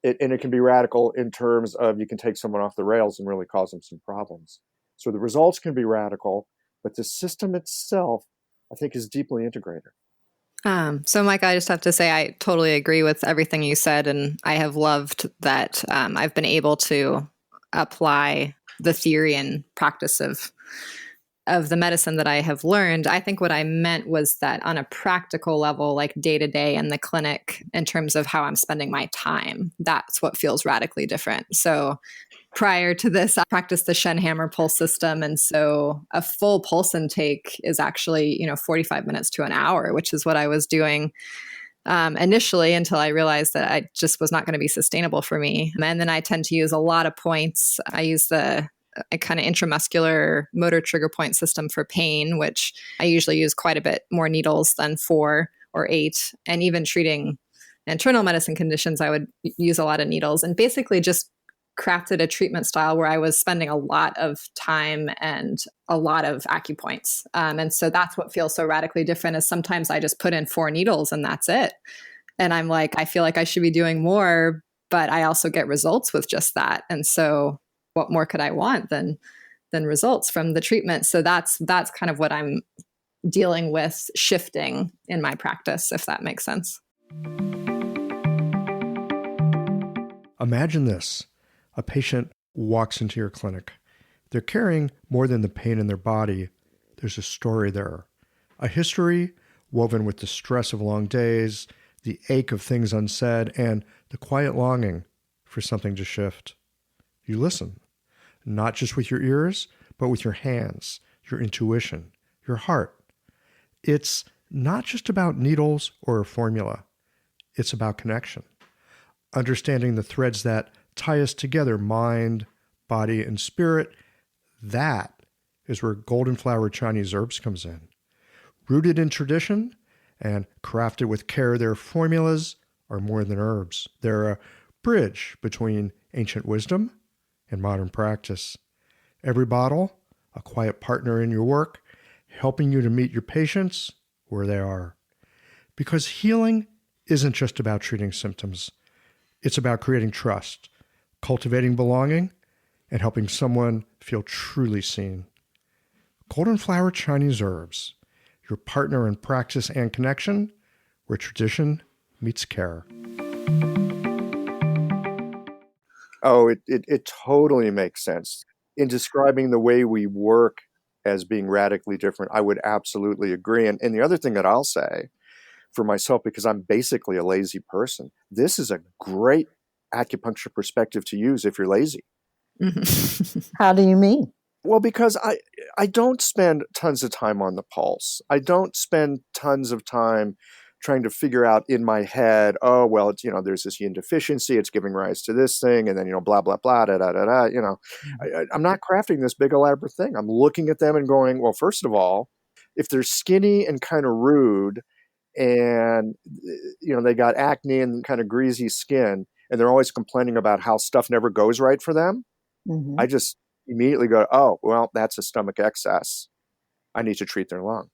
And it can be radical in terms of you can take someone off the rails and really cause them some problems. So the results can be radical, but the system itself, I think, is deeply integrated. So, Mike, I just have to say I totally agree with everything you said, and I have loved that I've been able to apply the theory and practice of the medicine that I have learned. I think what I meant was that on a practical level, like day to day in the clinic, in terms of how I'm spending my time, that's what feels radically different. So prior to this, I practiced the Shen hammer pulse system. And so a full pulse intake is actually, 45 minutes to an hour, which is what I was doing initially, until I realized that I just was not going to be sustainable for me. And then I tend to use a lot of points. I use a kind of intramuscular motor trigger point system for pain, which I usually use quite a bit more needles than 4 or 8. And even treating internal medicine conditions, I would use a lot of needles, and basically just crafted a treatment style where I was spending a lot of time and a lot of acupoints. And so that's what feels so radically different, is sometimes I just put in 4 needles and that's it. And I'm like, I feel like I should be doing more, but I also get results with just that. And so what more could I want than results from the treatment? So that's kind of what I'm dealing with shifting in my practice, if that makes sense. Imagine this. A patient walks into your clinic. They're carrying more than the pain in their body. There's a story there, a history woven with the stress of long days, the ache of things unsaid, and the quiet longing for something to shift. You listen, not just with your ears, but with your hands, your intuition, your heart. It's not just about needles or a formula. It's about connection, understanding the threads that tie us together, mind, body, and spirit. That is where golden flower Chinese herbs comes in. Rooted in tradition and crafted with care, their formulas are more than herbs. They're a bridge between ancient wisdom and modern practice. Every bottle, a quiet partner in your work, helping you to meet your patients where they are. Because healing isn't just about treating symptoms. It's about creating trust, cultivating belonging, and helping someone feel truly seen. Golden Flower Chinese Herbs, your partner in practice and connection, where tradition meets care. Oh, it totally makes sense. In describing the way we work as being radically different, I would absolutely agree. And the other thing that I'll say for myself, because I'm basically a lazy person, this is a great acupuncture perspective to use if you're lazy. How do you mean? Well, because I don't spend tons of time on the pulse. I don't spend tons of time trying to figure out in my head, oh, well, it's, there's this yin deficiency, it's giving rise to this thing, and then, blah, blah, blah, da, da, da, da, I'm not crafting this big elaborate thing. I'm looking at them and going, well, first of all, if they're skinny and kind of rude and, they got acne and kind of greasy skin, and they're always complaining about how stuff never goes right for them, Mm-hmm. I just immediately go, oh, well, that's a stomach excess. I need to treat their lung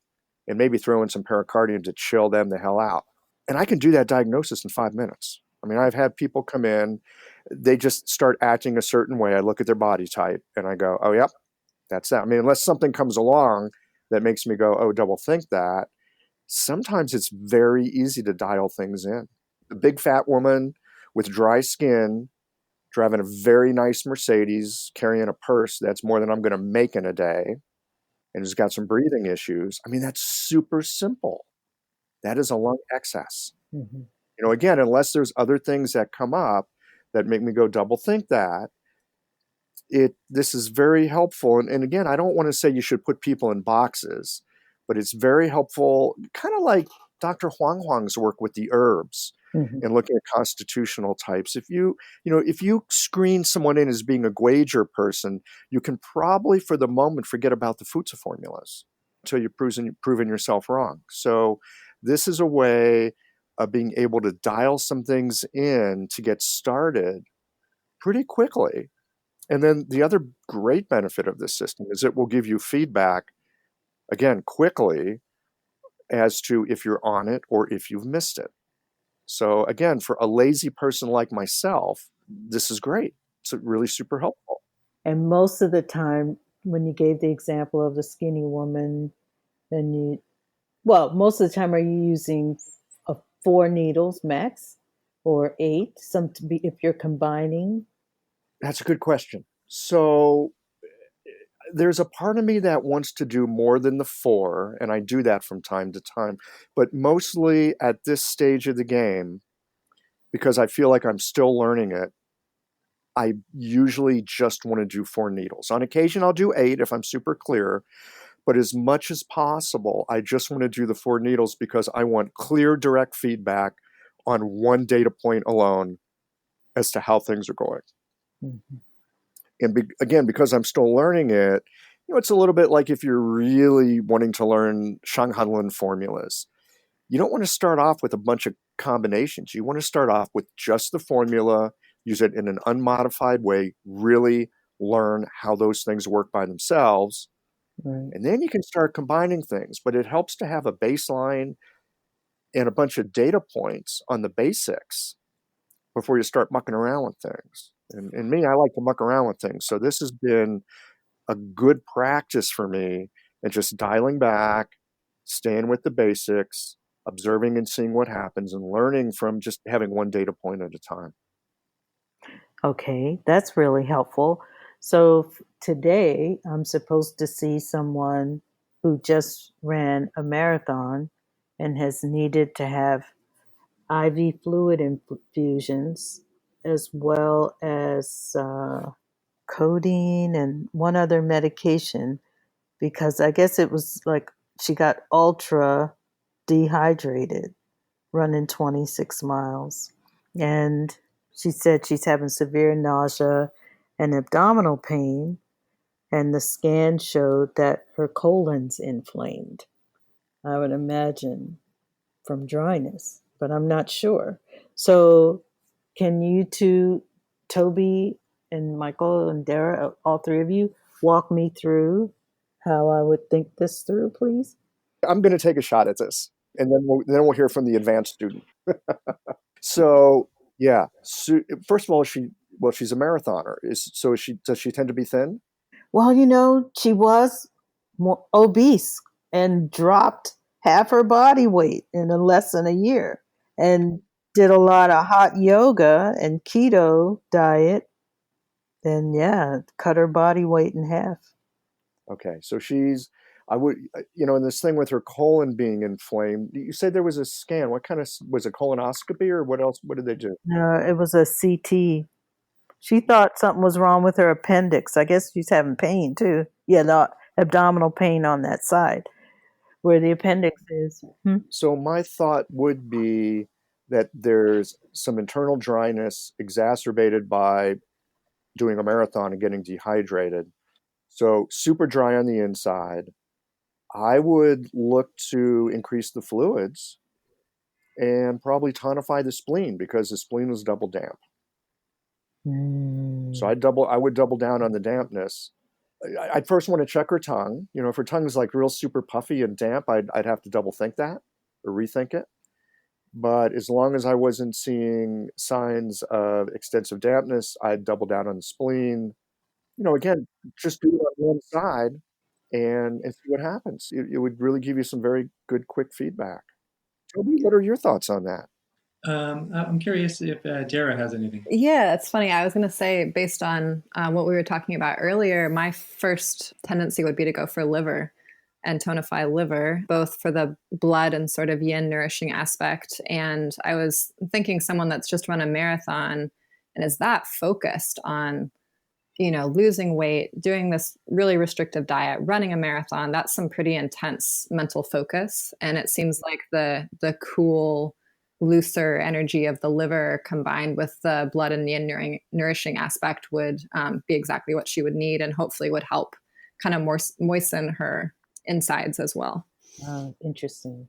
and maybe throw in some pericardium to chill them the hell out. And I can do that diagnosis in 5 minutes. I mean, I've had people come in, they just start acting a certain way. I look at their body type and I go, oh, yep, that's that. I mean, unless something comes along that makes me go, oh, double think that, sometimes it's very easy to dial things in. The big fat woman with dry skin, driving a very nice Mercedes, carrying a purse that's more than I'm going to make in a day, and has got some breathing issues. I mean, that's super simple. That is a lung excess. Mm-hmm. Again, unless there's other things that come up that make me go double think that, this is very helpful. And again, I don't want to say you should put people in boxes, but it's very helpful, kind of like Dr. Huang's work with the herbs. Mm-hmm. And looking at constitutional types. If you screen someone in as being a Guager person, you can probably, for the moment, forget about the Futsa formulas until you've proven yourself wrong. So this is a way of being able to dial some things in to get started pretty quickly. And then the other great benefit of this system is it will give you feedback, again, quickly, as to if you're on it or if you've missed it. So again, for a lazy person like myself, this is great. It's really super helpful. And most of the time, when you gave the example of the skinny woman, most of the time, are you using 4 needles max or 8? If you're combining? That's a good question. So there's a part of me that wants to do more than the 4, and I do that from time to time. But mostly at this stage of the game, because I feel like I'm still learning it, I usually just want to do 4 needles. On occasion, I'll do 8 if I'm super clear. But as much as possible, I just want to do the 4 needles because I want clear, direct feedback on one data point alone as to how things are going. Mm-hmm. And again, because I'm still learning it, it's a little bit like if you're really wanting to learn Shanghanlun formulas. You don't want to start off with a bunch of combinations. You want to start off with just the formula, use it in an unmodified way, really learn how those things work by themselves. Right. And then you can start combining things. But it helps to have a baseline and a bunch of data points on the basics before you start mucking around with things. And me, I like to muck around with things. So this has been a good practice for me, and just dialing back, staying with the basics, observing and seeing what happens, and learning from just having one data point at a time. Okay, that's really helpful. So today, I'm supposed to see someone who just ran a marathon and has needed to have IV fluid infusions, as well as codeine and one other medication, because I guess it was like she got ultra dehydrated running 26 miles. And she said she's having severe nausea and abdominal pain, and the scan showed that her colon's inflamed. I would imagine from dryness, but I'm not sure. So, can you two, Toby and Michael and Dara, all 3 of you, walk me through how I would think this through, please? I'm going to take a shot at this, and then we'll hear from the advanced student. So yeah, so, first of all, she's a marathoner. Does she tend to be thin? Well, she was more obese and dropped half her body weight in less than a year and did a lot of hot yoga and keto diet. And yeah, cut her body weight in half. Okay, so I would, and this thing with her colon being inflamed, you said there was a scan. What kind of, was it colonoscopy or what else? What did they do? It was a CT. She thought something was wrong with her appendix. I guess she's having pain too. Yeah, the abdominal pain on that side where the appendix is. So my thought would be that there's some internal dryness exacerbated by doing a marathon and getting dehydrated. So super dry on the inside. I would look to increase the fluids and probably tonify the spleen because the spleen was double damp. So I would double down on the dampness. I'd first want to check her tongue. If her tongue is like real super puffy and damp, I'd have to double think that or rethink it. But as long as I wasn't seeing signs of extensive dampness, I'd double down on the spleen. Again, just do it on one side and see what happens. It would really give you some very good, quick feedback. Toby, what are your thoughts on that? I'm curious if Dara has anything. Yeah, it's funny. I was going to say, based on what we were talking about earlier, my first tendency would be to go for liver and tonify liver, both for the blood and sort of yin nourishing aspect. And I was thinking someone that's just run a marathon and is that focused on, losing weight, doing this really restrictive diet, running a marathon, that's some pretty intense mental focus. And it seems like the cool, looser energy of the liver combined with the blood and yin nourishing aspect would be exactly what she would need and hopefully would help kind of moisten her insides as well. Interesting.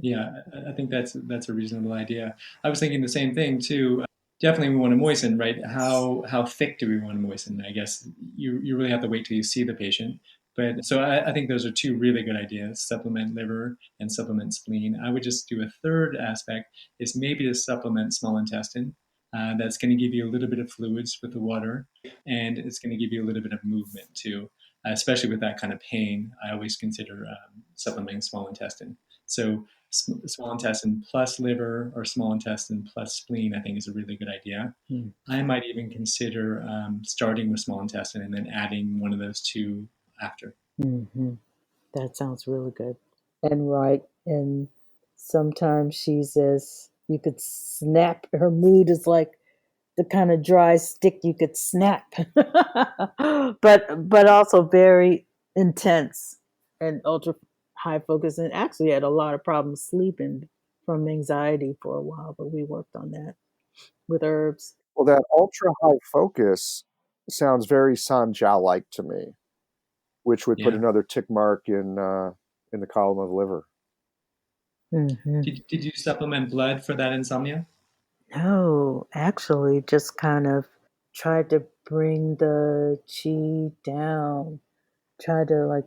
Yeah, I think that's a reasonable idea. I was thinking the same thing too. Definitely we want to moisten, right? How thick do we want to moisten? I guess you really have to wait till you see the patient. But so I think those are two really good ideas: supplement liver and supplement spleen. I would just do a third aspect is maybe to supplement small intestine. That's going to give you a little bit of fluids with the water, and it's going to give you a little bit of movement too. Especially with that kind of pain, I always consider supplementing small intestine. So small intestine plus liver or small intestine plus spleen, I think is a really good idea. I might even consider starting with small intestine and then adding one of those two after. That sounds really good. And right. And sometimes she's you could snap. Her mood is like the kind of dry stick you could snap, but also very intense and ultra high focus. And actually had a lot of problems sleeping from anxiety for a while, but we worked on that with herbs. Well, that ultra high focus sounds very Sanjiao-like to me, which would put another tick mark in the column of liver. Did you supplement blood for that insomnia? No, actually, just kind of tried to bring the chi down, tried to like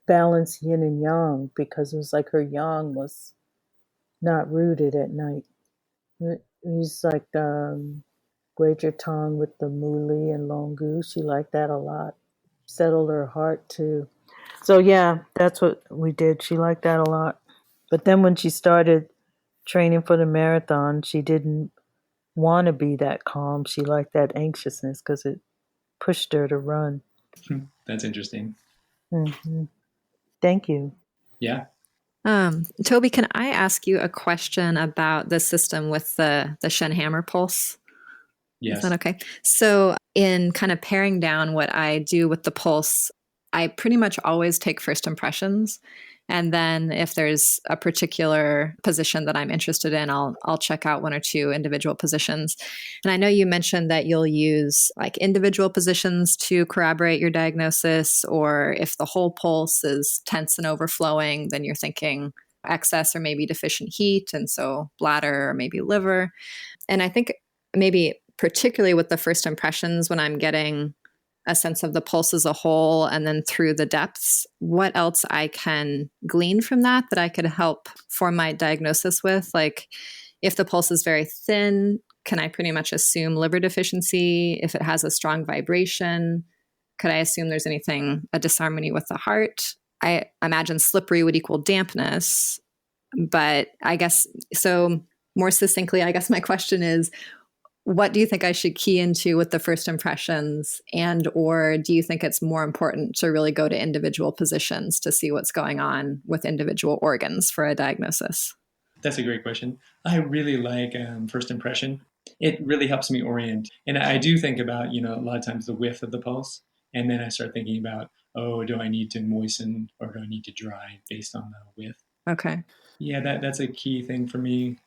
balance yin and yang because it was like her yang was not rooted at night. It was like grate your tongue with the muli and longu. She liked that a lot. Settled her heart too. So yeah, that's what we did. She liked that a lot. But then when she started training for the marathon, she didn't want to be that calm. She liked that anxiousness because it pushed her to run. That's interesting. Thank you. Yeah. Toby, can I ask you a question about the system with the Shen hammer pulse? Yes. Is that okay? So in kind of paring down what I do with the pulse, I pretty much always take first impressions. And then if there's a particular position that I'm interested in, I'll check out one or two individual positions. And I know you mentioned that you'll use like individual positions to corroborate your diagnosis, or if the whole pulse is tense and overflowing, then you're thinking excess or maybe deficient heat, and so bladder or maybe liver. And I think maybe particularly with the first impressions, when I'm getting a sense of the pulse as a whole and then through the depths, what else I can glean from that I could help form my diagnosis with? Like if the pulse is very thin, can I pretty much assume liver deficiency? If it has a strong vibration, could I assume there's a disharmony with the heart? I imagine slippery would equal dampness, but I guess, so more succinctly, I guess my question is, what do you think I should key into with the first impressions? And, or do you think it's more important to really go to individual positions to see what's going on with individual organs for a diagnosis? That's a great question. I really like first impression. It really helps me orient. And I do think about, a lot of times the width of the pulse. And then I start thinking about, oh, do I need to moisten or do I need to dry based on the width? Okay. Yeah, that's a key thing for me.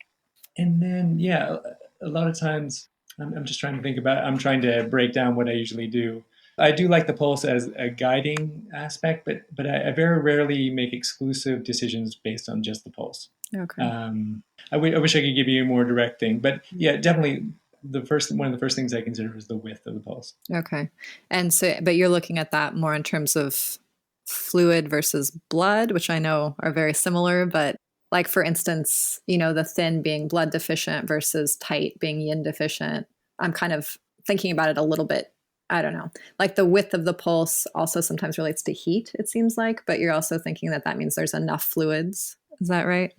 And then, yeah, a lot of times I'm just trying to think about, I'm trying to break down what I usually do. I do like the pulse as a guiding aspect, but I very rarely make exclusive decisions based on just the pulse. Okay. I wish I could give you a more direct thing, but yeah, definitely one of the first things I consider is the width of the pulse. Okay. And so, but you're looking at that more in terms of fluid versus blood, which I know are very similar, but like for instance, the thin being blood deficient versus tight being yin deficient. I'm kind of thinking about it a little bit. I don't know. Like the width of the pulse also sometimes relates to heat, it seems like, but you're also thinking that means there's enough fluids. Is that right?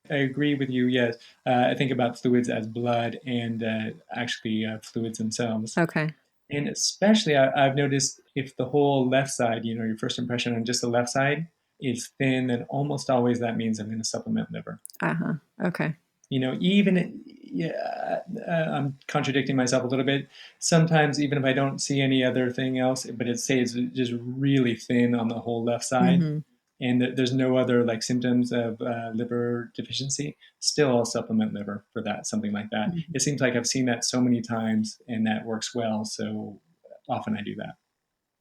I agree with you. Yes. I think about fluids as blood and actually fluids themselves. Okay. And especially I've noticed if the whole left side, your first impression on just the left side is thin, then almost always that means I'm going to supplement liver. Uh-huh. Okay. I'm contradicting myself a little bit. Sometimes even if I don't see any other thing else, but it's just really thin on the whole left side, Mm-hmm. and there's no other like symptoms of liver deficiency, still I'll supplement liver for that, something like that. Mm-hmm. It seems like I've seen that so many times and that works well. So often I do that.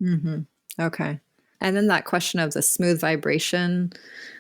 Mm-hmm. Okay. And then that question of the smooth vibration,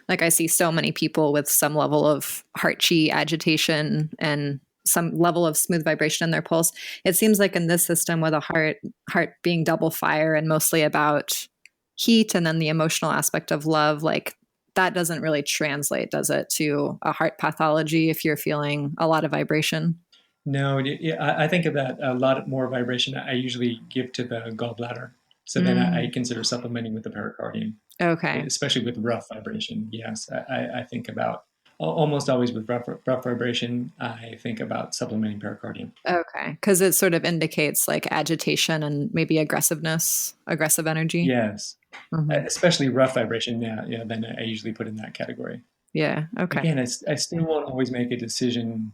like I see so many people with some level of heart chi agitation and some level of smooth vibration in their pulse. It seems like in this system with a heart being double fire and mostly about heat and then the emotional aspect of love, like that doesn't really translate, does it, to a heart pathology if you're feeling a lot of vibration? No, I think of that a lot more vibration I usually give to the gallbladder. So then I consider supplementing with the pericardium, Okay. especially with rough vibration. Yes, I think about almost always with rough vibration, I think about supplementing pericardium. Okay. Because it sort of indicates like agitation and maybe aggressive energy. Yes, Mm-hmm. especially rough vibration. Yeah. Then I usually put in that category. Yeah. Okay. Again, I still won't always make a decision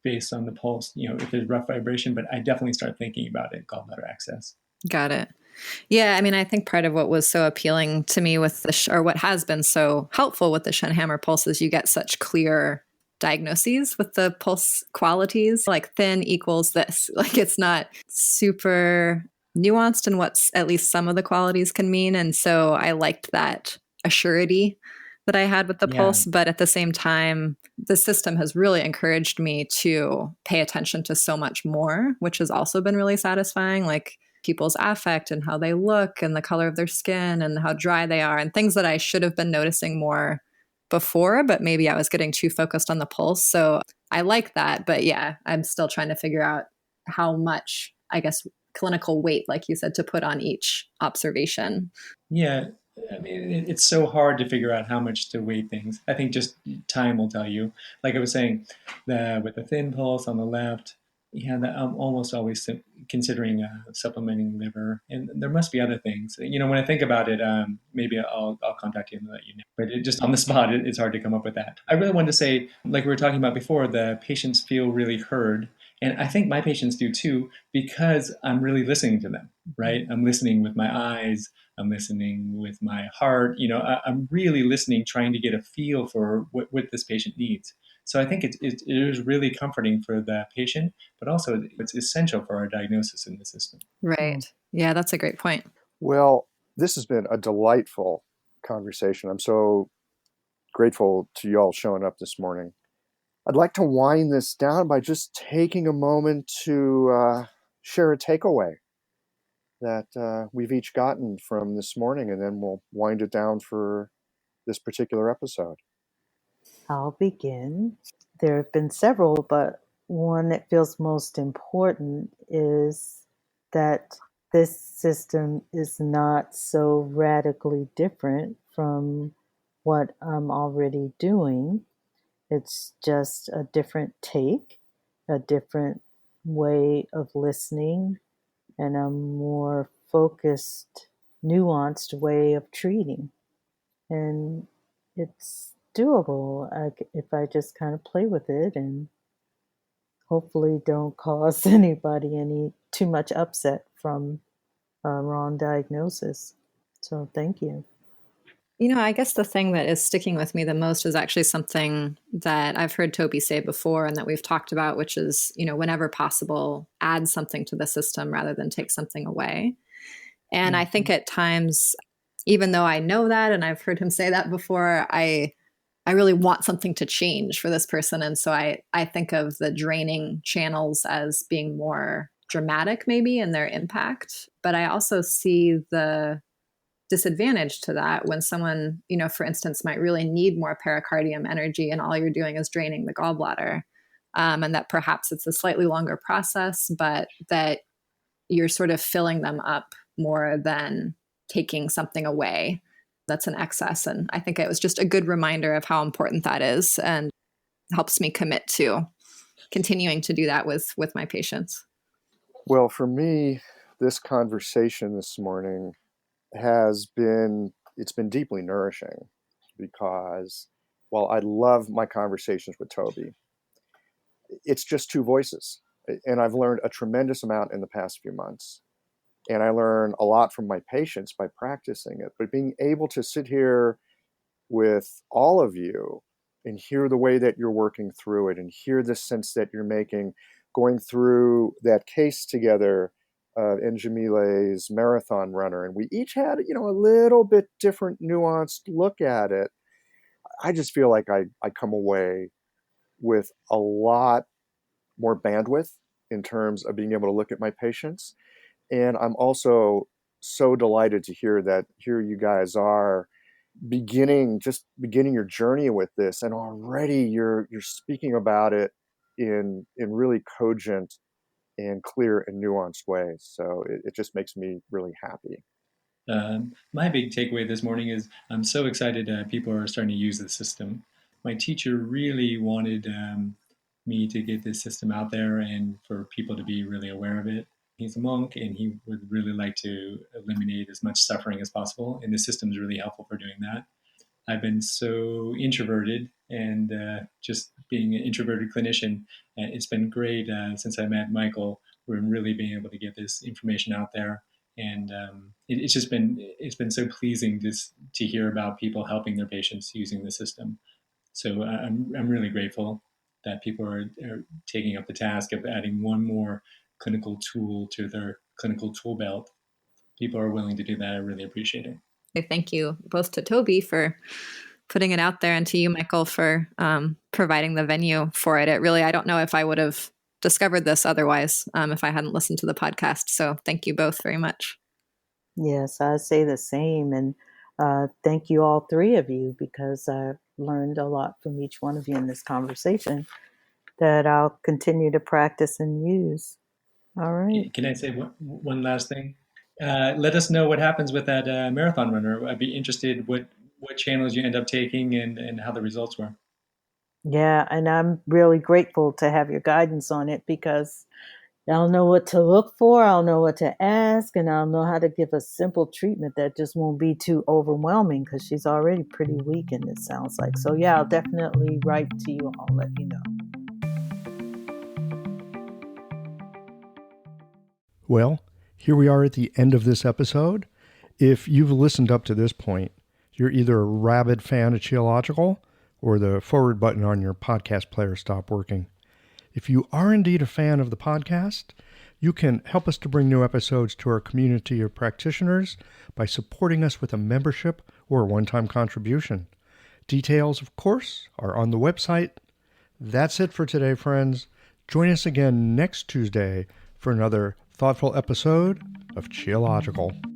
based on the pulse. If there's rough vibration, but I definitely start thinking about it. Gallbladder access. Got it. Yeah. I mean, I think part of what was so appealing to me with or what has been so helpful with the Schenhammer pulse is you get such clear diagnoses with the pulse qualities, like thin equals this. Like it's not super nuanced in what's at least some of the qualities can mean. And so I liked that assurity that I had with the pulse. But at the same time, the system has really encouraged me to pay attention to so much more, which has also been really satisfying. Like people's affect and how they look and the color of their skin and how dry they are and things that I should have been noticing more before, but maybe I was getting too focused on the pulse. So I like that. But yeah, I'm still trying to figure out how much, I guess, clinical weight, like you said, to put on each observation. Yeah. I mean, it's so hard to figure out how much to weight things. I think just time will tell you. Like I was saying, with the thin pulse on the left, I'm almost always considering supplementing liver, and there must be other things. When I think about it, maybe I'll contact you and let you know. But just on the spot, it's hard to come up with that. I really wanted to say, like we were talking about before, the patients feel really heard, and I think my patients do too because I'm really listening to them. Right? I'm listening with my eyes. I'm listening with my heart. I'm really listening, trying to get a feel for what this patient needs. So I think it is really comforting for the patient, but also it's essential for our diagnosis in the system. Right. Yeah, that's a great point. Well, this has been a delightful conversation. I'm so grateful to you all showing up this morning. I'd like to wind this down by just taking a moment to share a takeaway that we've each gotten from this morning, and then we'll wind it down for this particular episode. I'll begin. There have been several, but one that feels most important is that this system is not so radically different from what I'm already doing. It's just a different take, a different way of listening, and a more focused, nuanced way of treating. And it's doable if I just kind of play with it and hopefully don't cause anybody any too much upset from a wrong diagnosis. So thank you. I guess the thing that is sticking with me the most is actually something that I've heard Toby say before and that we've talked about, which is, whenever possible, add something to the system rather than take something away. And I think at times, even though I know that and I've heard him say that before, I really want something to change for this person. And so I think of the draining channels as being more dramatic maybe in their impact. But I also see the disadvantage to that when someone, for instance, might really need more pericardium energy and all you're doing is draining the gallbladder. And that perhaps it's a slightly longer process, but that you're sort of filling them up more than taking something away that's an excess. And I think it was just a good reminder of how important that is and helps me commit to continuing to do that with my patients. Well, for me, this conversation this morning it's been deeply nourishing, because while I love my conversations with Toby, it's just two voices. And I've learned a tremendous amount in the past few months. And I learn a lot from my patients by practicing it. But being able to sit here with all of you and hear the way that you're working through it and hear the sense that you're making, going through that case together, Njamile's marathon runner, and we each had, a little bit different nuanced look at it. I just feel like I come away with a lot more bandwidth in terms of being able to look at my patients. And I'm also so delighted to hear that here you guys are beginning your journey with this, and already you're speaking about it in really cogent and clear and nuanced ways. So it just makes me really happy. My big takeaway this morning is I'm so excited people are starting to use the system. My teacher really wanted me to get this system out there and for people to be really aware of it. He's a monk and he would really like to eliminate as much suffering as possible, and the system is really helpful for doing that. I've been so introverted, and just being an introverted clinician, it's been great since I met Michael. We're really being able to get this information out there, and it's been so pleasing to hear about people helping their patients using the system. So I'm really grateful that people are taking up the task of adding one more clinical tool to their clinical tool belt. People are willing to do that. I really appreciate it. Thank you both to Toby for putting it out there and to you, Michael, for providing the venue for it. I don't know if I would have discovered this otherwise if I hadn't listened to the podcast. So thank you both very much. Yes, I say the same. And thank you, all three of you, because I've learned a lot from each one of you in this conversation that I'll continue to practice and use. All right. Can I say one last thing? Let us know what happens with that marathon runner. I'd be interested what channels you end up taking and how the results were. Yeah, and I'm really grateful to have your guidance on it, because I'll know what to look for, I'll know what to ask, and I'll know how to give a simple treatment that just won't be too overwhelming, because she's already pretty weak, and it sounds like. So yeah, I'll definitely write to you. I'll let you know. Well, here we are at the end of this episode. If you've listened up to this point, you're either a rabid fan of Qiological or the forward button on your podcast player stopped working. If you are indeed a fan of the podcast, you can help us to bring new episodes to our community of practitioners by supporting us with a membership or a one-time contribution. Details, of course, are on the website. That's it for today, friends. Join us again next Tuesday for another thoughtful episode of Qiological.